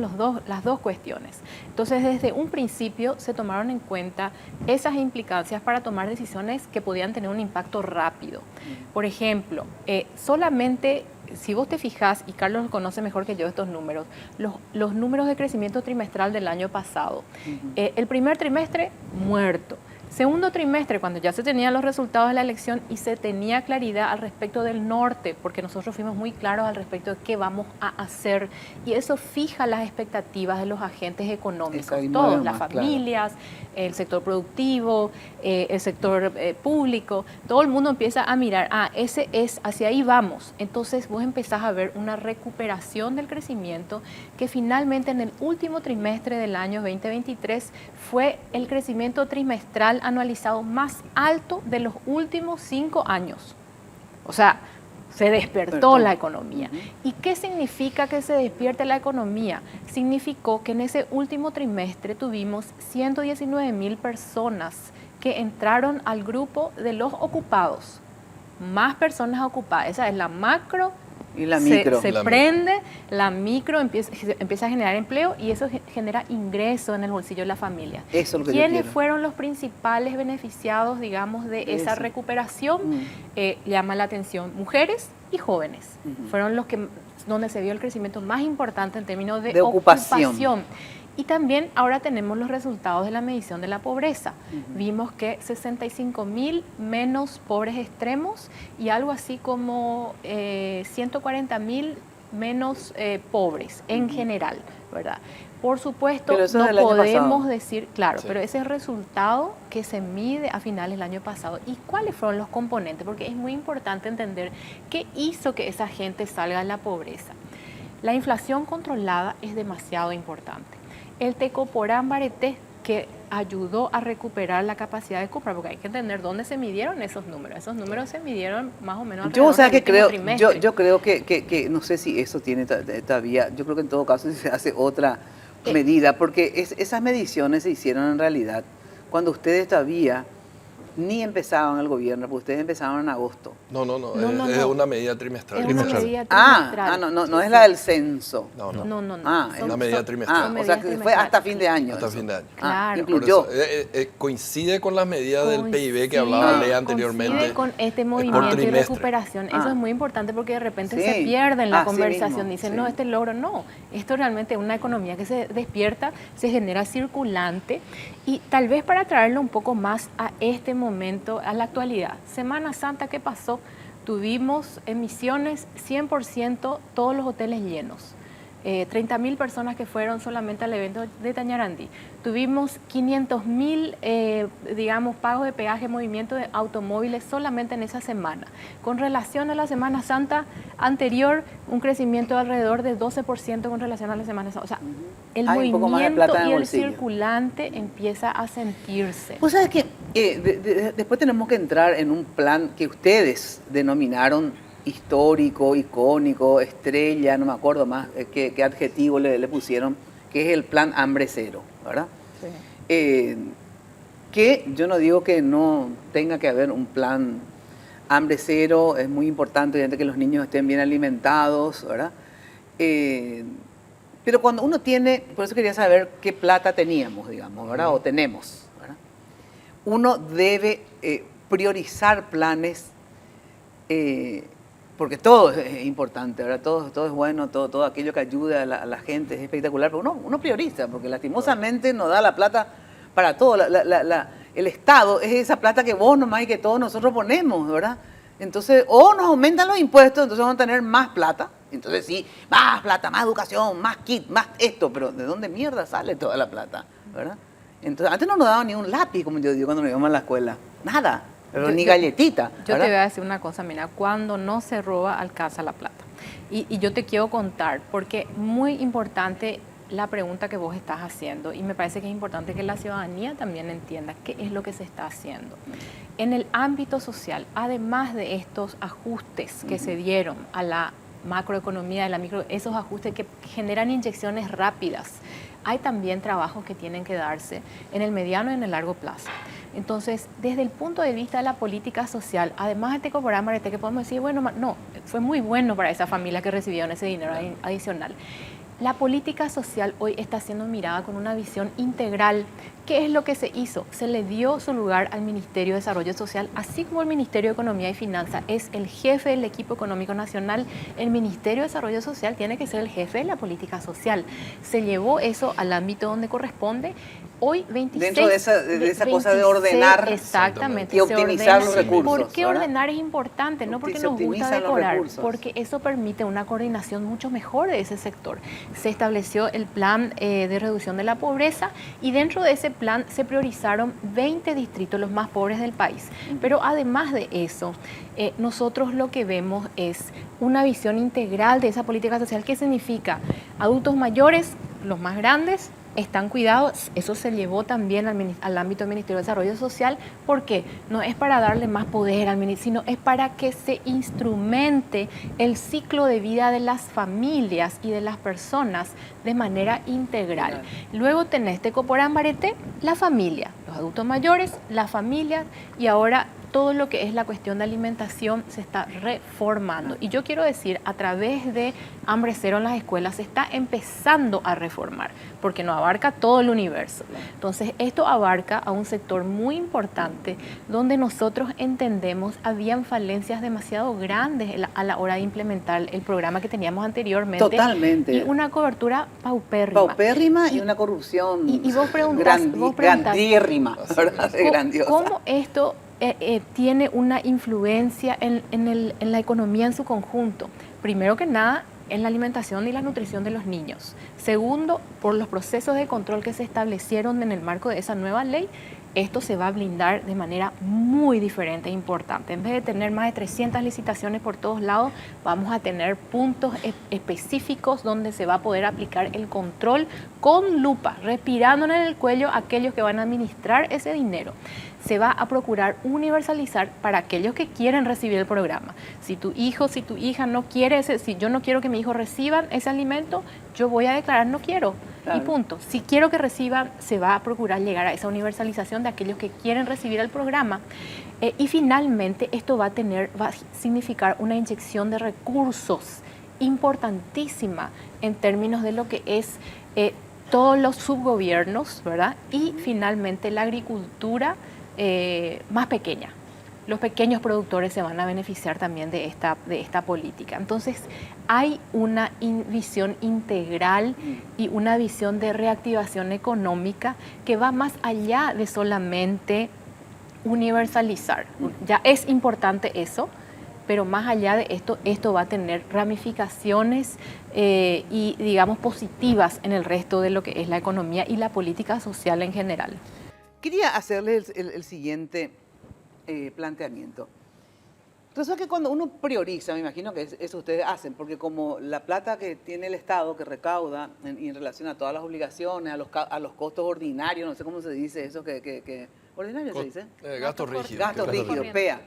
Speaker 2: las dos cuestiones. Entonces, desde un principio se tomaron en cuenta esas implicancias para tomar decisiones que podían tener un impacto rápido. Por ejemplo, solamente, si vos te fijás, y Carlos conoce mejor que yo estos números, los números de crecimiento trimestral del año pasado. El primer trimestre, muerto. Segundo trimestre, cuando ya se tenían los resultados de la elección y se tenía claridad al respecto del norte, porque nosotros fuimos muy claros al respecto de qué vamos a hacer, y eso fija las expectativas de los agentes económicos, todos, las familias, el sector productivo, el sector público, todo el mundo empieza a mirar, ese es, hacia ahí vamos. Entonces vos empezás a ver una recuperación del crecimiento que finalmente en el último trimestre del año 2023 fue el crecimiento trimestral anualizado más alto de los últimos 5 años. O sea, se despertó la economía. ¿Y qué significa que se despierte la economía? Significó que en ese último trimestre tuvimos 119.000 personas que entraron al grupo de los ocupados. Más personas ocupadas. Esa es la macro.
Speaker 1: Y la micro.
Speaker 2: Se prende, la micro empieza a generar empleo y eso genera ingreso en el bolsillo de la familia.
Speaker 1: Eso es lo que
Speaker 2: ¿Quiénes fueron los principales beneficiados, digamos, de esa recuperación? Llama la atención mujeres y jóvenes. Fueron los que donde se vio el crecimiento más importante en términos de ocupación. Y también ahora tenemos los resultados de la medición de la pobreza. Vimos que 65.000 menos pobres extremos y algo así como 140.000 menos pobres en general, ¿verdad? Por supuesto, no podemos decir, claro, pero ese es el resultado que se mide a finales del año pasado. ¿Y cuáles fueron los componentes? Porque es muy importante entender qué hizo que esa gente salga de la pobreza. La inflación controlada es demasiado importante. El Tecoporá Bareté, que ayudó a recuperar la capacidad de compra, porque hay que entender dónde se midieron esos números. Esos números se midieron más o menos alrededor del último trimestre.
Speaker 1: Yo creo que no sé si eso tiene todavía, yo creo que en todo caso se hace otra medida, porque esas mediciones se hicieron en realidad cuando ustedes todavía ni empezaban el gobierno, porque ustedes empezaron en agosto.
Speaker 3: No, es una medida trimestral.
Speaker 2: Es una medida trimestral.
Speaker 1: No es la del censo.
Speaker 3: No.
Speaker 1: Es
Speaker 3: una medida trimestral.
Speaker 1: O sea, que fue hasta fin de año.
Speaker 3: Hasta fin de año.
Speaker 2: Claro.
Speaker 1: Incluyó.
Speaker 3: Coincide con las medidas del PIB que hablaba Lea anteriormente.
Speaker 2: Coincide con este movimiento y recuperación. Eso es muy importante porque de repente se pierde en la conversación. Dicen, no, este logro no. Esto realmente es una economía que se despierta, se genera circulante. Y tal vez para traerlo un poco más a este momento, a la actualidad. Semana Santa, ¿qué pasó? Tuvimos emisiones 100%, todos los hoteles llenos. 30.000 personas que fueron solamente al evento de Tañarandí. Tuvimos 500.000, digamos, pagos de peaje, movimiento de automóviles solamente en esa semana. Con relación a la Semana Santa anterior, un crecimiento de alrededor de 12% con relación a la Semana Santa. O sea, el movimiento y el circulante empieza a sentirse.
Speaker 1: Pues sabes que después tenemos que entrar en un plan que ustedes denominaron histórico, icónico, estrella, no me acuerdo más qué adjetivo le pusieron, que es el plan Hambre Cero, ¿verdad? Sí. Que yo no digo que no tenga que haber un plan Hambre Cero, es muy importante obviamente que los niños estén bien alimentados, ¿verdad? Pero cuando uno tiene, por eso quería saber qué plata teníamos, digamos, ¿verdad? O tenemos, ¿verdad? Uno debe priorizar planes, porque todo es importante, ¿verdad? Todo es bueno, todo aquello que ayude a la gente es espectacular, pero uno prioriza, porque lastimosamente no da la plata para todo. El Estado es esa plata que vos nomás y que todos nosotros ponemos, ¿verdad? Entonces, o nos aumentan los impuestos, entonces vamos a tener más plata. Entonces sí, más plata, más educación, más kit, más esto, pero ¿de dónde mierda sale toda la plata? ¿Verdad? Entonces, antes no nos daban ni un lápiz, como yo digo cuando nos íbamos a la escuela. Nada, pero ni galletita.
Speaker 2: Yo te voy a decir una cosa, mira, cuando no se roba, alcanza la plata. Y yo te quiero contar, porque muy importante la pregunta que vos estás haciendo, y me parece que es importante que la ciudadanía también entienda qué es lo que se está haciendo. En el ámbito social, además de estos ajustes que se dieron a la macroeconomía, de la micro, esos ajustes que generan inyecciones rápidas, hay también trabajos que tienen que darse en el mediano y en el largo plazo. Entonces, desde el punto de vista de la política social, además de este programa que podemos decir, bueno, no, fue muy bueno para esa familia que recibieron ese dinero adicional. La política social hoy está siendo mirada con una visión integral. ¿Qué es lo que se hizo? Se le dio su lugar al Ministerio de Desarrollo Social, así como el Ministerio de Economía y Finanzas es el jefe del equipo económico nacional. El Ministerio de Desarrollo Social tiene que ser el jefe de la política social. Se llevó eso al ámbito donde corresponde. Hoy 26...
Speaker 1: Dentro de esa cosa de ordenar,
Speaker 2: exactamente,
Speaker 1: y optimizar los recursos.
Speaker 2: ¿Por qué
Speaker 1: ¿verdad?
Speaker 2: ordenar es importante? No porque nos gusta decorar, porque eso permite una coordinación mucho mejor de ese sector. Se estableció el plan de reducción de la pobreza y dentro de ese plan se priorizaron 20 distritos, los más pobres del país. Pero además de eso, nosotros lo que vemos es una visión integral de esa política social. ¿Qué significa? Adultos mayores, los más grandes, están cuidados. Eso se llevó también al ámbito del Ministerio de Desarrollo Social. ¿Por qué? No es para darle más poder al ministerio, sino es para que se instrumente el ciclo de vida de las familias y de las personas de manera integral. Luego tenés Tecoporán Bareté, la familia, los adultos mayores, la familia, y ahora todo lo que es la cuestión de alimentación se está reformando. Y yo quiero decir, a través de Hambre Cero en las escuelas se está empezando a reformar, porque no abarca todo el universo. Entonces, esto abarca a un sector muy importante donde nosotros entendemos habían falencias demasiado grandes a la hora de implementar el programa que teníamos anteriormente.
Speaker 1: Totalmente.
Speaker 2: Y una cobertura paupérrima.
Speaker 1: Paupérrima y una corrupción
Speaker 2: y vos preguntás,
Speaker 1: grandírrima, ¿verdad? Grandiosa.
Speaker 2: ¿Cómo esto tiene una influencia en la economía en su conjunto? Primero que nada, en la alimentación y la nutrición de los niños. Segundo, por los procesos de control que se establecieron en el marco de esa nueva ley, esto se va a blindar de manera muy diferente e importante. En vez de tener más de 300 licitaciones por todos lados, vamos a tener puntos específicos donde se va a poder aplicar el control con lupa, respirando en el cuello a aquellos que van a administrar ese dinero. Se va a procurar universalizar para aquellos que quieren recibir el programa. Si tu hijo, si tu hija no quiere, si yo no quiero que mi hijo reciban ese alimento, yo voy a declarar no quiero. Claro. Y punto. Si quiero que reciban, se va a procurar llegar a esa universalización de aquellos que quieren recibir el programa. Y finalmente esto va a significar una inyección de recursos importantísima en términos de lo que es todos los subgobiernos, ¿verdad? Y finalmente la agricultura más pequeña. Los pequeños productores se van a beneficiar también de esta política. Entonces, hay una visión integral y una visión de reactivación económica que va más allá de solamente universalizar. Ya es importante eso, pero más allá de esto, esto va a tener ramificaciones y, digamos, positivas en el resto de lo que es la economía y la política social en general.
Speaker 1: Quería hacerle el siguiente planteamiento. Resulta que cuando uno prioriza, me imagino que eso ustedes hacen, porque como la plata que tiene el Estado, que recauda en relación a todas las obligaciones, a los costos ordinarios, no sé cómo se dice eso, ¿ordinario se dice?
Speaker 3: Gastos rígidos.
Speaker 1: Gastos rígidos, PEA.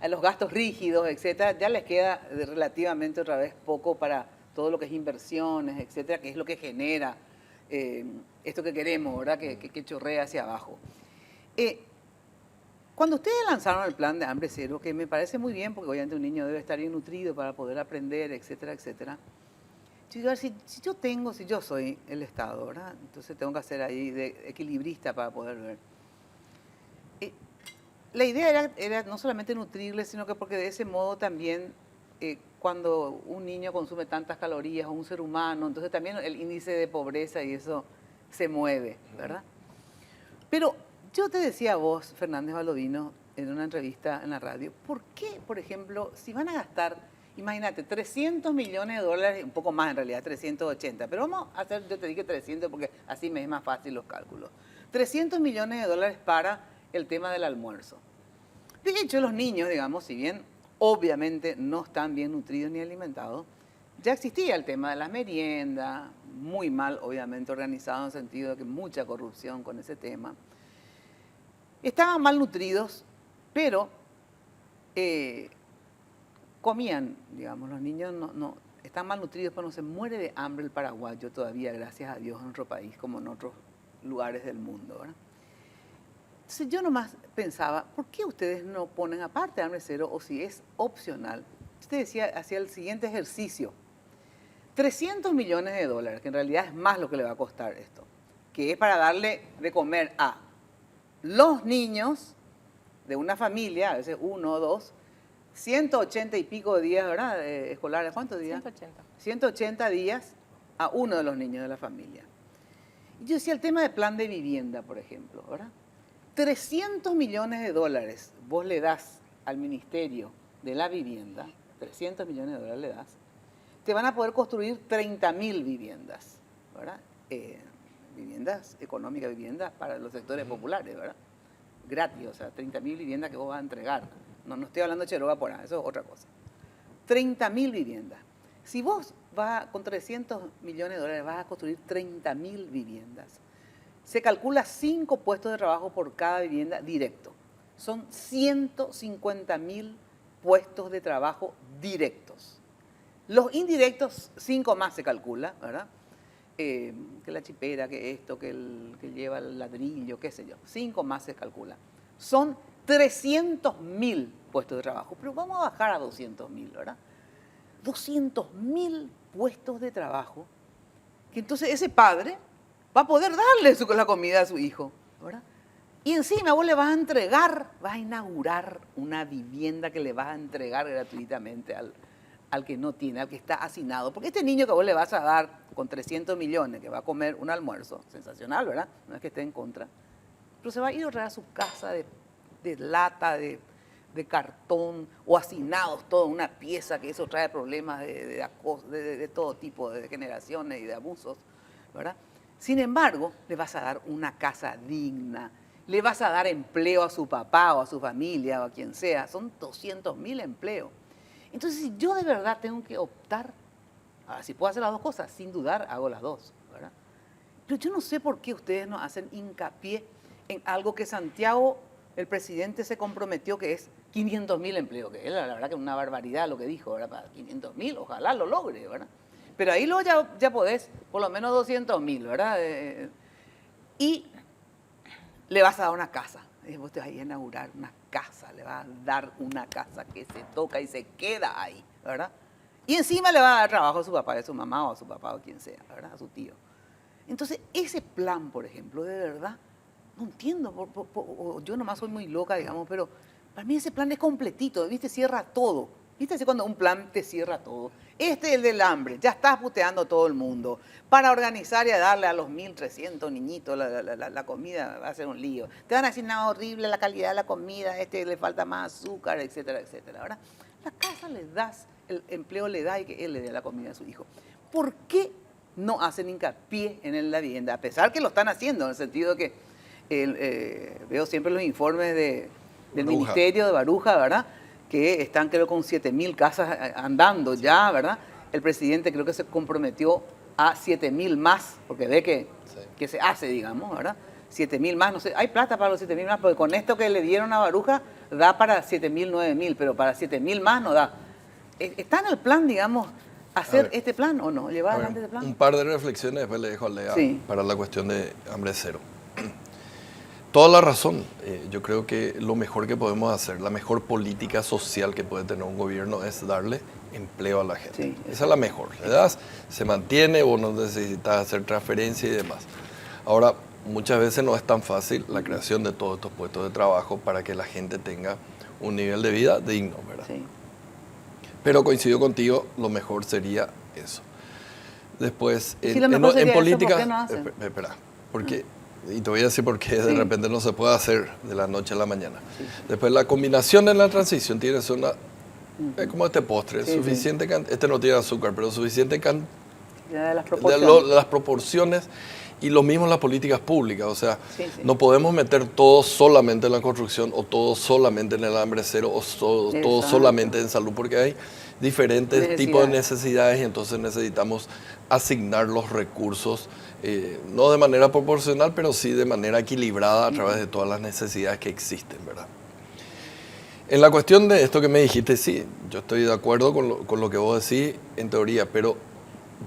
Speaker 1: A los gastos rígidos, etcétera, ya les queda relativamente otra vez poco para todo lo que es inversiones, etcétera, que es lo que genera esto que queremos, ¿verdad? Que chorrea hacia abajo. Cuando ustedes lanzaron el plan de hambre cero, que me parece muy bien, porque obviamente un niño debe estar bien nutrido para poder aprender, etcétera, etcétera. Yo digo, si yo soy el Estado, ¿verdad? Entonces tengo que hacer ahí de equilibrista para poder ver. La idea era no solamente nutrirle, sino que porque de ese modo también, cuando un niño consume tantas calorías, o un ser humano, entonces también el índice de pobreza y eso se mueve, ¿verdad? Pero yo te decía a vos, Fernández Valodino, en una entrevista en la radio, ¿por qué, por ejemplo, si van a gastar, imagínate, 300 millones de dólares, un poco más en realidad, 380, pero vamos a hacer, yo te dije 300 porque así me es más fácil los cálculos, 300 millones de dólares para el tema del almuerzo. De hecho, los niños, digamos, si bien obviamente no están bien nutridos ni alimentados, ya existía el tema de las meriendas, muy mal, obviamente, organizado en el sentido de que mucha corrupción con ese tema. Estaban mal nutridos, pero comían, digamos, los niños no están mal nutridos, pero no se muere de hambre el paraguayo todavía, gracias a Dios, en nuestro país, como en otros lugares del mundo, ¿verdad? Entonces yo nomás pensaba, ¿por qué ustedes no ponen aparte hambre cero o si es opcional? Usted decía, hacía el siguiente ejercicio, 300 millones de dólares, que en realidad es más lo que le va a costar esto, que es para darle de comer a los niños de una familia, a veces uno o dos, 180 y pico de días, ¿verdad? Escolares, ¿cuántos días?
Speaker 2: 180.
Speaker 1: 180 días a uno de los niños de la familia. Y yo decía el tema de plan de vivienda, por ejemplo, ¿verdad? 300 millones de dólares vos le das al Ministerio de la Vivienda, 300 millones de dólares le das, te van a poder construir 30.000 viviendas, ¿verdad? Viviendas económicas, viviendas para los sectores populares, ¿verdad? Gratis, o sea, 30.000 viviendas que vos vas a entregar. No estoy hablando de Cheroga por nada, eso es otra cosa. 30.000 viviendas. Si vos vas con 300 millones de dólares vas a construir 30.000 viviendas, se calcula 5 puestos de trabajo por cada vivienda directo. Son 150.000 puestos de trabajo directos. Los indirectos, 5 más se calcula, ¿verdad? Que la chipera, que esto, que lleva el ladrillo, qué sé yo. 5 más se calcula. Son 300.000 puestos de trabajo, pero vamos a bajar a 200.000, ¿verdad? 200.000 puestos de trabajo, que entonces ese padre va a poder darle la comida a su hijo, ¿verdad? Y encima vos le vas a entregar, vas a inaugurar una vivienda que le vas a entregar gratuitamente al que no tiene, al que está hacinado. Porque este niño que vos le vas a dar con 300 millones, que va a comer un almuerzo, sensacional, ¿verdad? No es que esté en contra, pero se va a ir a ahorrar a su casa de lata, de cartón, o hacinados, toda una pieza, que eso trae problemas de todo tipo, de degeneraciones y de abusos, ¿verdad? Sin embargo, le vas a dar una casa digna, le vas a dar empleo a su papá o a su familia o a quien sea. Son 200.000 empleos. Entonces, si yo de verdad tengo que optar, ahora, si puedo hacer las dos cosas, sin dudar hago las dos, ¿verdad? Pero yo no sé por qué ustedes no hacen hincapié en algo que Santiago, el presidente, se comprometió, que es 500.000 empleos, que es la verdad que es una barbaridad lo que dijo, ¿verdad? Para 500.000, ojalá lo logre, ¿verdad? Pero ahí luego ya podés, por lo menos 200.000, ¿verdad? Y le vas a dar una casa. Vos te vas a ir a inaugurar una casa, le vas a dar una casa que se toca y se queda ahí, ¿verdad? Y encima le va a dar trabajo a su papá, a su mamá o a su papá o quien sea, ¿verdad? A su tío. Entonces, ese plan, por ejemplo, de verdad, no entiendo, yo nomás soy muy loca, digamos, pero para mí ese plan es completito, ¿viste? Cierra todo. ¿Viste así cuando un plan te cierra todo? Este es el del hambre, ya estás puteando a todo el mundo. Para organizar y a darle a los 1.300 niñitos la comida va a ser un lío. Te van a decir, no, horrible la calidad de la comida, le falta más azúcar, etcétera, etcétera, ¿verdad? la casa le das, el empleo le da y que él le dé la comida a su hijo. ¿Por qué no hacen hincapié en la vivienda? A pesar que lo están haciendo, en el sentido de que veo siempre los informes del Ministerio de Baruja, ¿verdad? Que están creo con 7.000 casas andando ya, ¿verdad? El presidente creo que se comprometió a 7.000 más, porque ve que se hace, digamos, ¿verdad? 7.000 más, no sé, hay plata para los 7.000 más, porque con esto que le dieron a Baruja da para 7.000, 9.000, pero para 7.000 más no da. ¿Está en el plan, digamos, hacer este plan o no? ¿Llevar adelante este plan?
Speaker 3: Un par de reflexiones, después le dejo a Lea para la cuestión de hambre cero. Toda la razón. Yo creo que lo mejor que podemos hacer, la mejor política social que puede tener un gobierno es darle empleo a la gente. Sí, esa es la mejor. Le das, se mantiene, vos no necesitas hacer transferencia y demás. Ahora, muchas veces no es tan fácil la creación de todos estos puestos de trabajo para que la gente tenga un nivel de vida digno, ¿verdad? Sí. Pero coincido contigo, lo mejor sería eso. Después, en política...
Speaker 1: ¿Por qué no hacen?
Speaker 3: Espera, porque... Y te voy a decir por qué de repente no se puede hacer de la noche a la mañana. Sí. Después, la combinación en la transición tiene una... Es como este postre, suficiente este no tiene azúcar, pero suficiente
Speaker 1: de las
Speaker 3: proporciones y lo mismo en las políticas públicas. O sea, no podemos meter todo solamente en la construcción o todo solamente en el hambre cero o todo solamente en salud, porque hay diferentes tipos de necesidades y entonces necesitamos asignar los recursos, no de manera proporcional, pero sí de manera equilibrada a través de todas las necesidades que existen, ¿verdad? En la cuestión de esto que me dijiste, sí, yo estoy de acuerdo con lo que vos decís en teoría, pero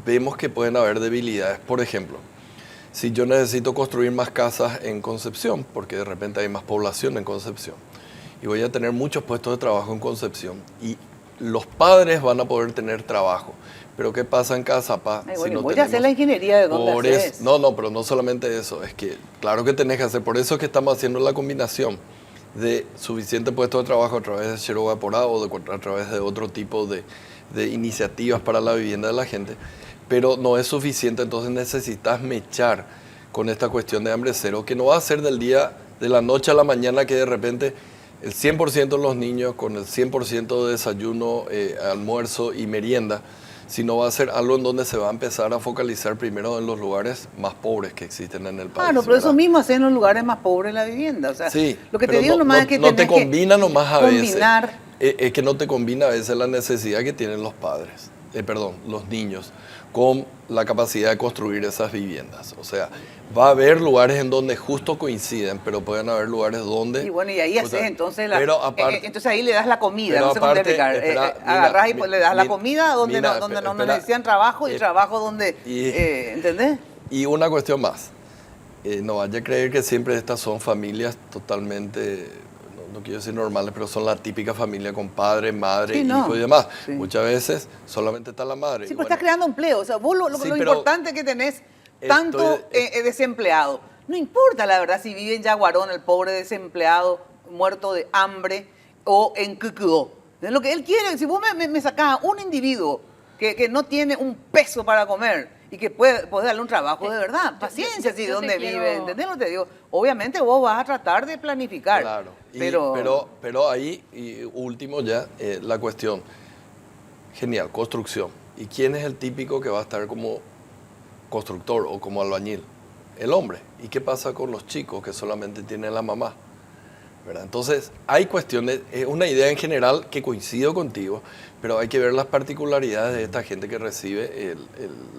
Speaker 3: vemos que pueden haber debilidades. Por ejemplo, si yo necesito construir más casas en Concepción, porque de repente hay más población en Concepción, y voy a tener muchos puestos de trabajo en Concepción, y los padres van a poder tener trabajo. Pero ¿qué pasa en Cazapá?
Speaker 1: Si no voy a hacer la ingeniería de dónde haces.
Speaker 3: No, pero no solamente eso, es que claro que tenés que hacer, por eso es que estamos haciendo la combinación de suficiente puesto de trabajo a través de Cheroga Porá o a través de otro tipo de iniciativas para la vivienda de la gente, pero no es suficiente, entonces necesitas mechar con esta cuestión de hambre cero, que no va a ser de la noche a la mañana que de repente el 100% de los niños con el 100% de desayuno, almuerzo y merienda, sino va a ser algo en donde se va a empezar a focalizar primero en los lugares más pobres que existen en el país.
Speaker 1: Claro, pero eso mismo hacer en los lugares más pobres la vivienda. O sea,
Speaker 3: sí,
Speaker 1: lo que te digo nomás es que
Speaker 3: no te combina nomás a
Speaker 1: combinar.
Speaker 3: Veces. Es que no te combina a veces la necesidad que tienen los padres, los niños, con la capacidad de construir esas viviendas. O sea, va a haber lugares en donde justo coinciden, pero pueden haber lugares donde...
Speaker 1: Y bueno, y ahí haces entonces entonces ahí le das la comida, no sé cómo explicar. Agarrás y le das la comida donde no necesitan trabajo y trabajo donde... ¿entendés?
Speaker 3: Y una cuestión más. No vaya a creer que siempre estas son familias totalmente... No quiero decir normales, pero son la típica familia con padre, madre, hijo y demás. Sí. Muchas veces solamente está la madre.
Speaker 1: Sí, pero estás creando empleo. O sea, vos lo importante es que tenés tanto desempleado. No importa, la verdad, si vive en Yaguarón, el pobre desempleado, muerto de hambre, o en Cucudó. Es lo que él quiere. Si vos me sacás un individuo que no tiene un peso para comer y que puede darle un trabajo de verdad, paciencia, si dónde vive, ¿entendés lo que te digo? Obviamente vos vas a tratar de planificar.
Speaker 3: Claro, pero ahí, y último ya, la cuestión, genial, construcción. ¿Y quién es el típico que va a estar como constructor o como albañil? El hombre. ¿Y qué pasa con los chicos que solamente tienen la mamá? ¿Verdad? Entonces, hay cuestiones, es una idea en general que coincido contigo, pero hay que ver las particularidades de esta gente que recibe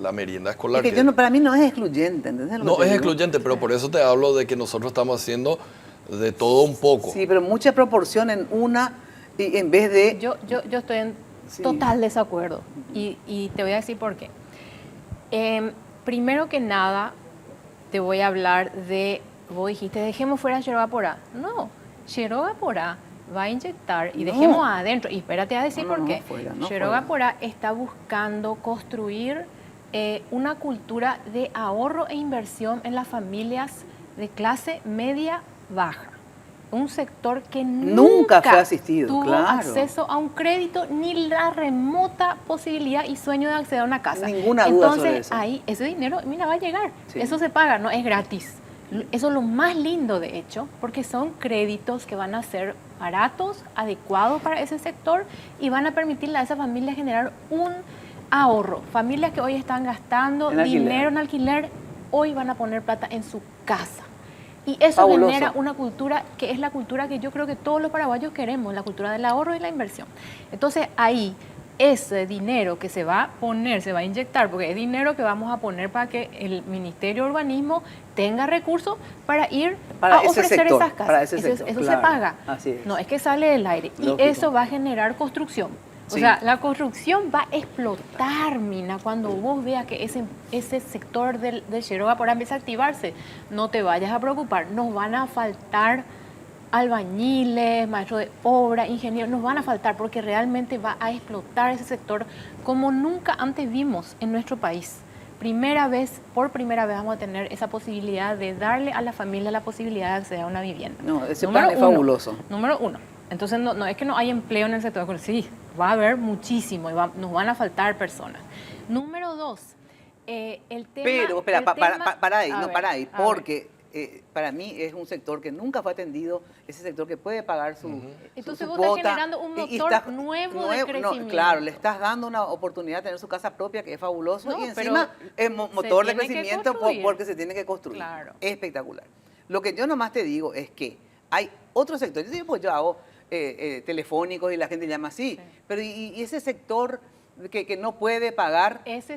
Speaker 3: la merienda escolar.
Speaker 1: Es que para mí no es excluyente, ¿entendés?
Speaker 3: No es excluyente, pero por eso te hablo de que nosotros estamos haciendo de todo un poco.
Speaker 1: Sí, pero mucha proporción en una, y en vez de...
Speaker 2: Yo estoy en total desacuerdo, y te voy a decir por qué. Primero que nada, te voy a hablar de, vos dijiste, dejemos fuera Cheroga Porá. No, Cheroga Porá va a inyectar y dejemos adentro. Y espérate a decir por qué. Cheroga Porá está buscando construir una cultura de ahorro e inversión en las familias de clase media baja. Un sector que nunca
Speaker 1: fue asistido,
Speaker 2: tuvo acceso a un crédito ni la remota posibilidad y sueño de acceder a una casa.
Speaker 1: Ninguna duda sobre eso.
Speaker 2: Entonces ahí ese dinero, mira, va a llegar. Sí. Eso se paga, no es gratis. Eso es lo más lindo, de hecho, porque son créditos que van a ser baratos, adecuados para ese sector y van a permitirle a esa familia generar un ahorro. Familias que hoy están gastando dinero en alquiler, hoy van a poner plata en su casa. Y eso
Speaker 5: Fabuloso.
Speaker 2: genera una cultura que es la cultura que yo creo que todos los paraguayos queremos, la cultura del ahorro y la inversión. Entonces ahí, ese dinero que se va a poner, se va a inyectar, porque es dinero que vamos a poner para que el Ministerio de Urbanismo tenga recursos para ir a ofrecer esas casas.
Speaker 5: Para ese
Speaker 2: Eso
Speaker 5: sector,
Speaker 2: se
Speaker 5: claro.
Speaker 2: paga.
Speaker 5: Así es.
Speaker 2: No es que sale del aire.
Speaker 5: Lógico.
Speaker 2: Y eso va a generar construcción. O
Speaker 5: Sí.
Speaker 2: sea, la construcción va a explotar, Mina, cuando vos veas que ese sector del Cherogua por empieza a activarse. No te vayas a preocupar, nos van a faltar albañiles, maestros de obra, ingenieros, nos van a faltar porque realmente va a explotar ese sector como nunca antes vimos en nuestro país. Por primera vez vamos a tener esa posibilidad de darle a la familia la posibilidad de acceder a una vivienda.
Speaker 5: No, ese plan es fabuloso.
Speaker 2: Número uno. Entonces no es que no hay empleo en el sector, sí, va a haber muchísimo y nos van a faltar personas. Número dos, el tema...
Speaker 5: Pero, espera, para ahí, porque para mí es un sector que nunca fue atendido, ese sector que puede pagar su,
Speaker 2: entonces
Speaker 5: su
Speaker 2: vos
Speaker 5: cuota.
Speaker 2: Estás generando un motor nuevo de crecimiento.
Speaker 5: Claro, le estás dando una oportunidad de tener su casa propia, que es fabuloso,
Speaker 2: No,
Speaker 5: y encima es motor de crecimiento porque se tiene que construir.
Speaker 2: Claro.
Speaker 5: Espectacular. Lo que yo nomás te digo es que hay otro sector, yo hago telefónicos y la gente llama así, pero y ese sector que no puede pagar, ese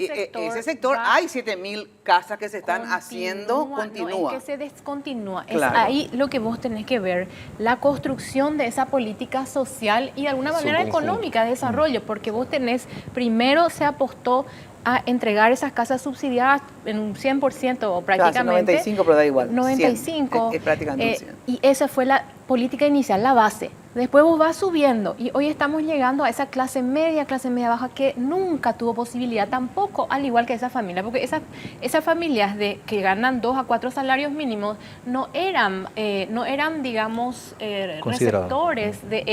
Speaker 5: sector hay 7.000 casas que se están haciendo, continúa.
Speaker 2: No, es que se descontinúa.
Speaker 5: Claro.
Speaker 2: Es ahí lo que vos tenés que ver, la construcción de esa política social y de alguna manera económica de desarrollo, porque vos primero se apostó a entregar esas casas subsidiadas en un 100% o prácticamente.
Speaker 5: 95, pero da igual.
Speaker 2: 95.
Speaker 5: Es prácticamente 100.
Speaker 2: Y esa fue la política inicial, la base. Después vos vas subiendo y hoy estamos llegando a esa clase media baja que nunca tuvo posibilidad tampoco, al igual que esa familia, porque esas familias que ganan 2 a 4 salarios mínimos no eran digamos, receptores de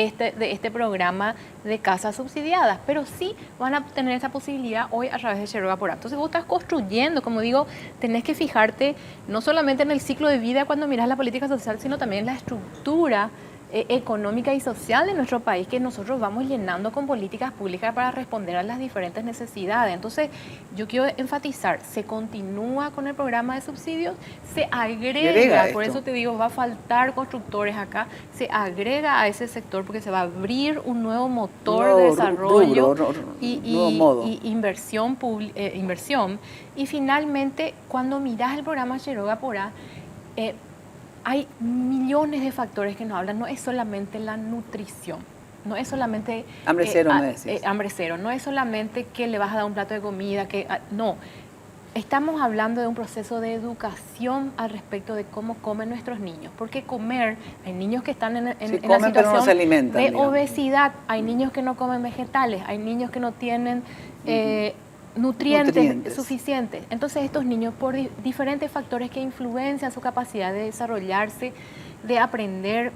Speaker 2: este programa de casas subsidiadas, pero sí van a tener esa posibilidad hoy a través de Cherogua Porá. Entonces vos estás construyendo, como digo, tenés que fijarte no solamente en el ciclo de vida cuando miras la política social, sino también en la estructura económica y social de nuestro país que nosotros vamos llenando con políticas públicas para responder a las diferentes necesidades. Entonces, yo quiero enfatizar, se continúa con el programa de subsidios, se agrega por eso te digo, va a faltar constructores acá, se agrega a ese sector porque se va a abrir un nuevo motor de desarrollo y inversión. Y finalmente, cuando miras el programa Cherogua Porá, hay millones de factores que nos hablan, no es solamente la nutrición, no es solamente...
Speaker 5: Hambre cero, me decís.
Speaker 2: Hambre cero, no es solamente que le vas a dar un plato de comida, no. Estamos hablando de un proceso de educación al respecto de cómo comen nuestros niños, porque comer, hay niños que están en la situación de obesidad, hay niños que no comen vegetales, hay niños que no tienen... Nutrientes suficientes. Entonces estos niños, por diferentes factores que influencian su capacidad de desarrollarse, de aprender,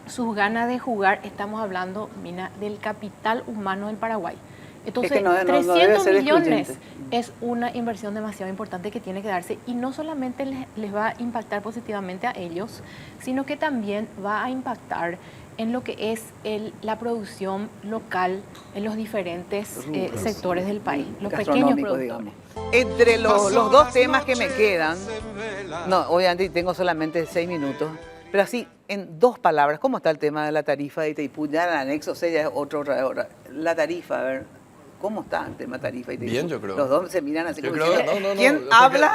Speaker 2: sus ganas de jugar, estamos hablando, Mina, del capital humano del Paraguay. Entonces, 300 millones es una inversión demasiado importante que tiene que darse y no solamente les va a impactar positivamente a ellos, sino que también va a impactar en lo que es la producción local en los diferentes sectores del país, los pequeños productores.
Speaker 5: Digamos. Entre los dos temas que me quedan, no, obviamente tengo solamente 6 minutos, pero así, en 2 palabras, ¿cómo está el tema de la tarifa de Itaipú? Ya en el anexo C ya es otra. La tarifa, a ver, ¿cómo está el tema tarifa de Itaipú?
Speaker 3: Bien, yo creo.
Speaker 5: Los dos se miran así
Speaker 3: yo
Speaker 5: como
Speaker 3: creo,
Speaker 5: diciendo, ¿quién habla?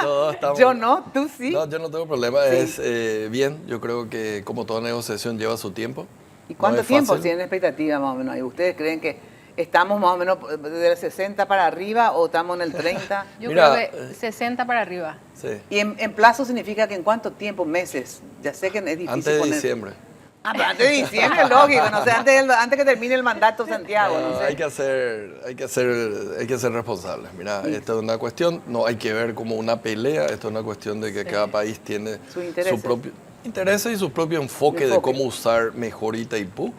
Speaker 5: Yo no, tú sí.
Speaker 3: No, yo no tengo problema,
Speaker 5: Sí.
Speaker 3: es bien, yo creo que como toda negociación lleva su tiempo.
Speaker 5: ¿Y cuánto
Speaker 3: es
Speaker 5: tiempo
Speaker 3: fácil.
Speaker 5: tienen expectativa más o menos ahí? ¿Ustedes creen que estamos más o menos del 60 para arriba o estamos en el 30?
Speaker 2: Yo
Speaker 3: Mira,
Speaker 2: creo que 60 para arriba.
Speaker 3: Sí.
Speaker 5: Y en plazo significa que en cuánto tiempo, meses, ya sé que es difícil
Speaker 3: Antes de
Speaker 5: poner.
Speaker 3: diciembre.
Speaker 5: Ah, pero antes de diciembre, lógico, no sé, antes que termine el mandato Santiago, no sé.
Speaker 3: Hay que ser responsables. Mira, esta es una cuestión, no hay que ver como una pelea, esto es una cuestión de que cada país tiene su propio interés y su propio enfoque de cómo usar mejor Itaipú.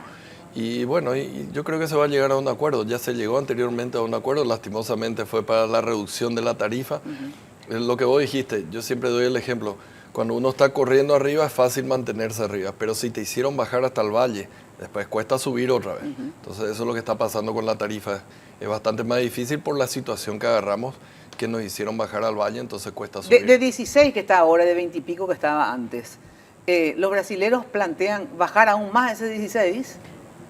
Speaker 3: Y bueno, y yo creo que se va a llegar a un acuerdo. Ya se llegó anteriormente a un acuerdo, lastimosamente fue para la reducción de la tarifa. Lo que vos dijiste, yo siempre doy el ejemplo. Cuando uno está corriendo arriba es fácil mantenerse arriba, pero si te hicieron bajar hasta el valle, después cuesta subir otra vez. Entonces eso es lo que está pasando con la tarifa. Es bastante más difícil por la situación que agarramos, que nos hicieron bajar al valle, entonces cuesta subir.
Speaker 5: De 16 que está ahora, de 20 y pico que estaba antes, ¿los brasileros plantean bajar aún más ese 16?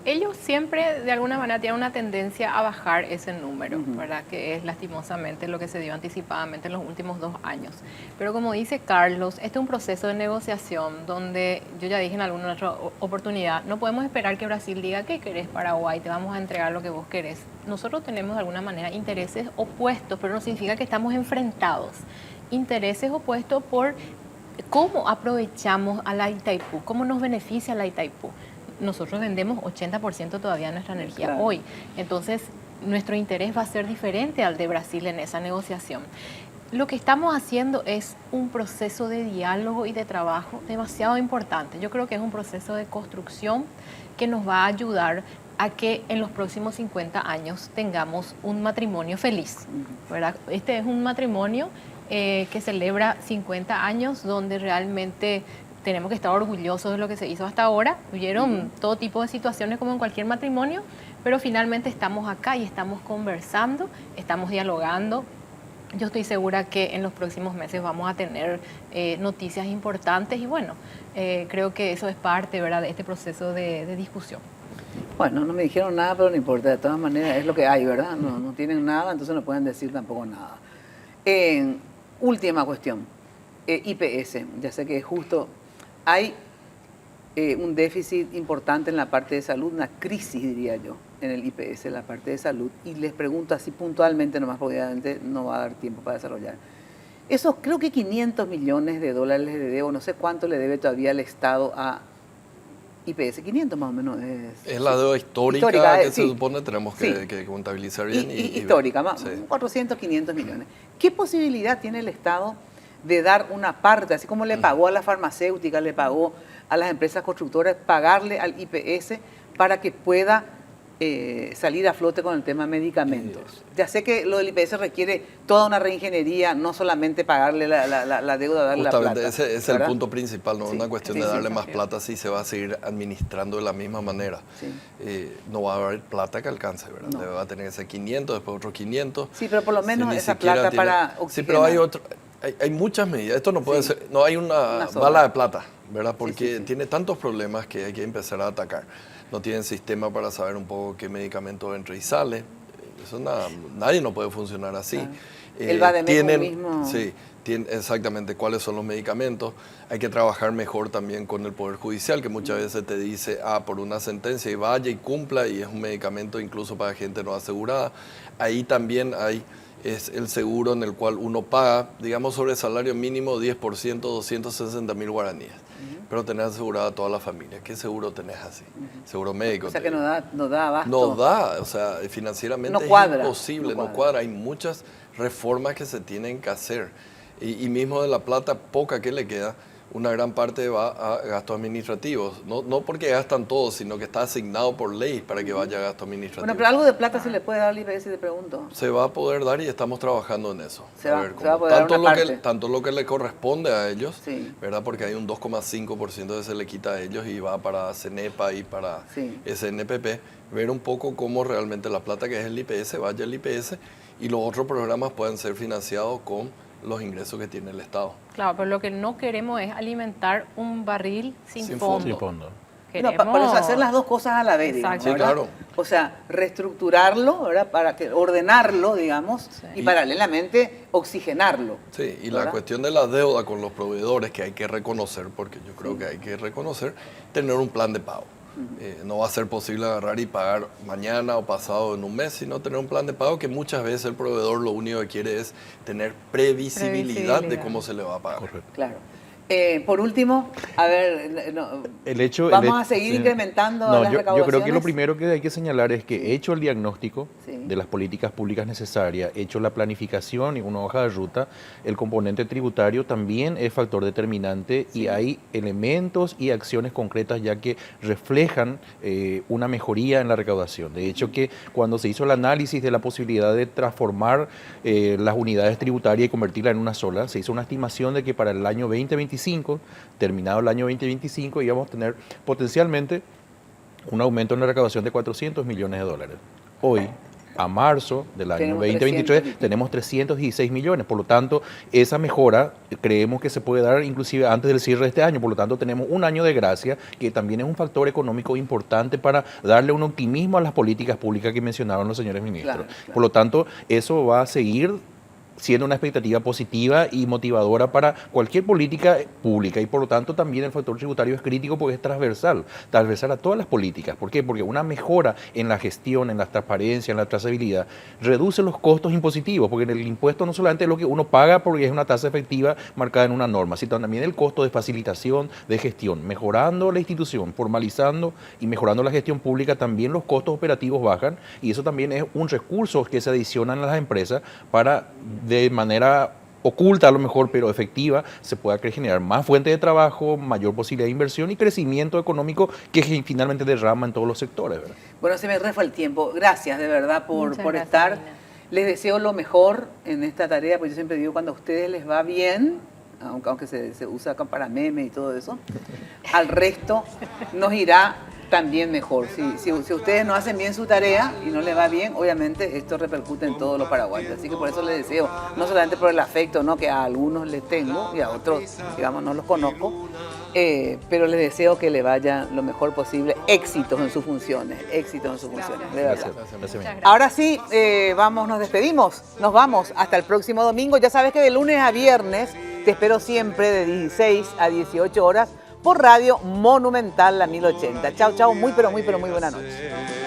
Speaker 2: Ellos siempre, de alguna manera, tienen una tendencia a bajar ese número, ¿verdad? Que es lastimosamente lo que se dio anticipadamente en los últimos 2 años. Pero como dice Carlos, este es un proceso de negociación donde, yo ya dije en alguna otra oportunidad, no podemos esperar que Brasil diga, ¿qué querés, Paraguay? Te vamos a entregar lo que vos querés. Nosotros tenemos de alguna manera intereses opuestos, pero no significa que estamos enfrentados. Intereses opuestos por cómo aprovechamos a la Itaipú, cómo nos beneficia la Itaipú. Nosotros vendemos 80% todavía de nuestra energía hoy. Entonces, nuestro interés va a ser diferente al de Brasil en esa negociación. Lo que estamos haciendo es un proceso de diálogo y de trabajo demasiado importante. Yo creo que es un proceso de construcción que nos va a ayudar a que en los próximos 50 años tengamos un matrimonio feliz, ¿verdad? Este es un matrimonio que celebra 50 años donde realmente tenemos que estar orgullosos de lo que se hizo hasta ahora. Hubieron todo tipo de situaciones como en cualquier matrimonio, pero finalmente estamos acá y estamos conversando, estamos dialogando. Yo estoy segura que en los próximos meses vamos a tener noticias importantes y bueno, creo que eso es parte, ¿verdad?, de este proceso de discusión.
Speaker 5: Bueno, no me dijeron nada, pero no importa, de todas maneras es lo que hay, ¿verdad? No tienen nada, entonces no pueden decir tampoco nada. Última cuestión, IPS, ya sé que es justo. Hay un déficit importante en la parte de salud, una crisis, diría yo, en el IPS, en la parte de salud. Y les pregunto así puntualmente, nomás porque obviamente no va a dar tiempo para desarrollar. Esos, creo que 500 millones de dólares de debo, no sé cuánto le debe todavía el Estado a IPS, 500 más o menos.
Speaker 3: Es la deuda histórica que se supone tenemos que contabilizar bien.
Speaker 5: Histórica, más, 400, 500 millones. ¿Qué posibilidad tiene el Estado de dar una parte, así como le pagó a la farmacéutica, le pagó a las empresas constructoras, pagarle al IPS para que pueda salir a flote con el tema de medicamentos? Ya sé que lo del IPS requiere toda una reingeniería, no solamente pagarle la deuda, darle la plata.
Speaker 3: Justamente ese es el punto principal, no es una cuestión de darle más plata si se va a seguir administrando de la misma manera. No va a haber plata que alcance, ¿verdad? No. Va a tener ese 500, después otros 500.
Speaker 5: Sí, pero por lo menos esa plata para oxigenar.
Speaker 3: Sí, pero hay muchas medidas. Esto no puede ser, no hay una bala de plata, ¿verdad? Porque tiene tantos problemas que hay que empezar a atacar. No tienen sistema para saber un poco qué medicamento entra y sale. Eso nadie no puede funcionar así.
Speaker 5: Claro. El Bademecum mismo.
Speaker 3: Sí, exactamente cuáles son los medicamentos. Hay que trabajar mejor también con el Poder Judicial, que muchas veces te dice, por una sentencia y vaya y cumpla, y es un medicamento incluso para gente no asegurada. Ahí también es el seguro en el cual uno paga, digamos, sobre el salario mínimo 10%, 260.000 guaraníes. Pero tenés asegurada a toda la familia. ¿Qué seguro tenés así? Seguro médico.
Speaker 5: O sea que no da abasto.
Speaker 3: No da, o sea, financieramente
Speaker 5: no cuadra,
Speaker 3: es imposible, no cuadra. Hay muchas reformas que se tienen que hacer. Y mismo de la plata poca que le queda, una gran parte va a gastos administrativos. No porque gastan todo, sino que está asignado por ley para que vaya a gastos administrativos.
Speaker 5: Bueno, pero algo de plata se le puede dar al IPS, te pregunto.
Speaker 3: Se va a poder dar y estamos trabajando en eso.
Speaker 5: Se va a poder dar una parte.
Speaker 3: Tanto lo que le corresponde a ellos, ¿verdad? Porque hay un 2,5% que se le quita a ellos y va para CENEPA y para SNPP. Ver un poco cómo realmente la plata que es el IPS vaya al IPS y los otros programas pueden ser financiados con los ingresos que tiene el Estado.
Speaker 2: Claro, pero lo que no queremos es alimentar un barril sin fondo.
Speaker 5: No, por eso hacer las dos cosas a la vez.
Speaker 2: Exacto.
Speaker 3: Sí, claro.
Speaker 5: O sea, reestructurarlo, ¿verdad? Ordenarlo, digamos, y paralelamente oxigenarlo.
Speaker 3: Sí, y la cuestión de la deuda con los proveedores que hay que reconocer, porque yo creo que hay que reconocer, tener un plan de pago. No va a ser posible agarrar y pagar mañana o pasado en un mes, sino tener un plan de pago que muchas veces el proveedor lo único que quiere es tener previsibilidad de cómo se le va a pagar.
Speaker 4: Correcto.
Speaker 5: Claro. Por último, a ver, vamos a seguir incrementando las recaudaciones.
Speaker 4: Yo creo que lo primero que hay que señalar es que hecho el diagnóstico de las políticas públicas necesarias, hecho la planificación y una hoja de ruta, el componente tributario también es factor determinante y hay elementos y acciones concretas ya que reflejan una mejoría en la recaudación. De hecho, que cuando se hizo el análisis de la posibilidad de transformar las unidades tributarias y convertirlas en una sola, se hizo una estimación de que para el año 2025 2025, terminado el año 2025, íbamos a tener potencialmente un aumento en la recaudación de 400 millones de dólares. Hoy, a marzo del año 2023, tenemos 316 millones. Por lo tanto, esa mejora creemos que se puede dar inclusive antes del cierre de este año. Por lo tanto, tenemos un año de gracia, que también es un factor económico importante para darle un optimismo a las políticas públicas que mencionaron los señores ministros. Claro, claro. Por lo tanto, eso va a seguir siendo una expectativa positiva y motivadora para cualquier política pública, y por lo tanto también el factor tributario es crítico porque es transversal a todas las políticas. ¿Por qué? Porque una mejora en la gestión, en la transparencia, en la trazabilidad, reduce los costos impositivos, porque en el impuesto no solamente es lo que uno paga porque es una tasa efectiva marcada en una norma, sino también el costo de facilitación, de gestión. Mejorando la institución, formalizando y mejorando la gestión pública, también los costos operativos bajan, y eso también es un recurso que se adicionan a las empresas para, de manera oculta a lo mejor, pero efectiva, se pueda generar más fuentes de trabajo, mayor posibilidad de inversión y crecimiento económico que finalmente derrama en todos los sectores, ¿verdad?
Speaker 5: Bueno, se me refue el tiempo. Gracias de verdad por estar. Nina. Les deseo lo mejor en esta tarea, porque yo siempre digo, cuando a ustedes les va bien, aunque se usa acá para memes y todo eso, al resto nos irá también mejor. Si ustedes no hacen bien su tarea y no les va bien, obviamente esto repercute en todos los paraguayos. Así que por eso les deseo, no solamente por el afecto, ¿no?, que a algunos les tengo y a otros, digamos, no los conozco, pero les deseo que le vaya lo mejor posible. Éxitos en sus funciones, de verdad. Gracias. Ahora sí, nos despedimos, nos vamos hasta el próximo domingo. Ya sabes que de lunes a viernes te espero siempre de 16 a 18 horas por Radio Monumental, la 1080. Chao, chao, muy buena noche.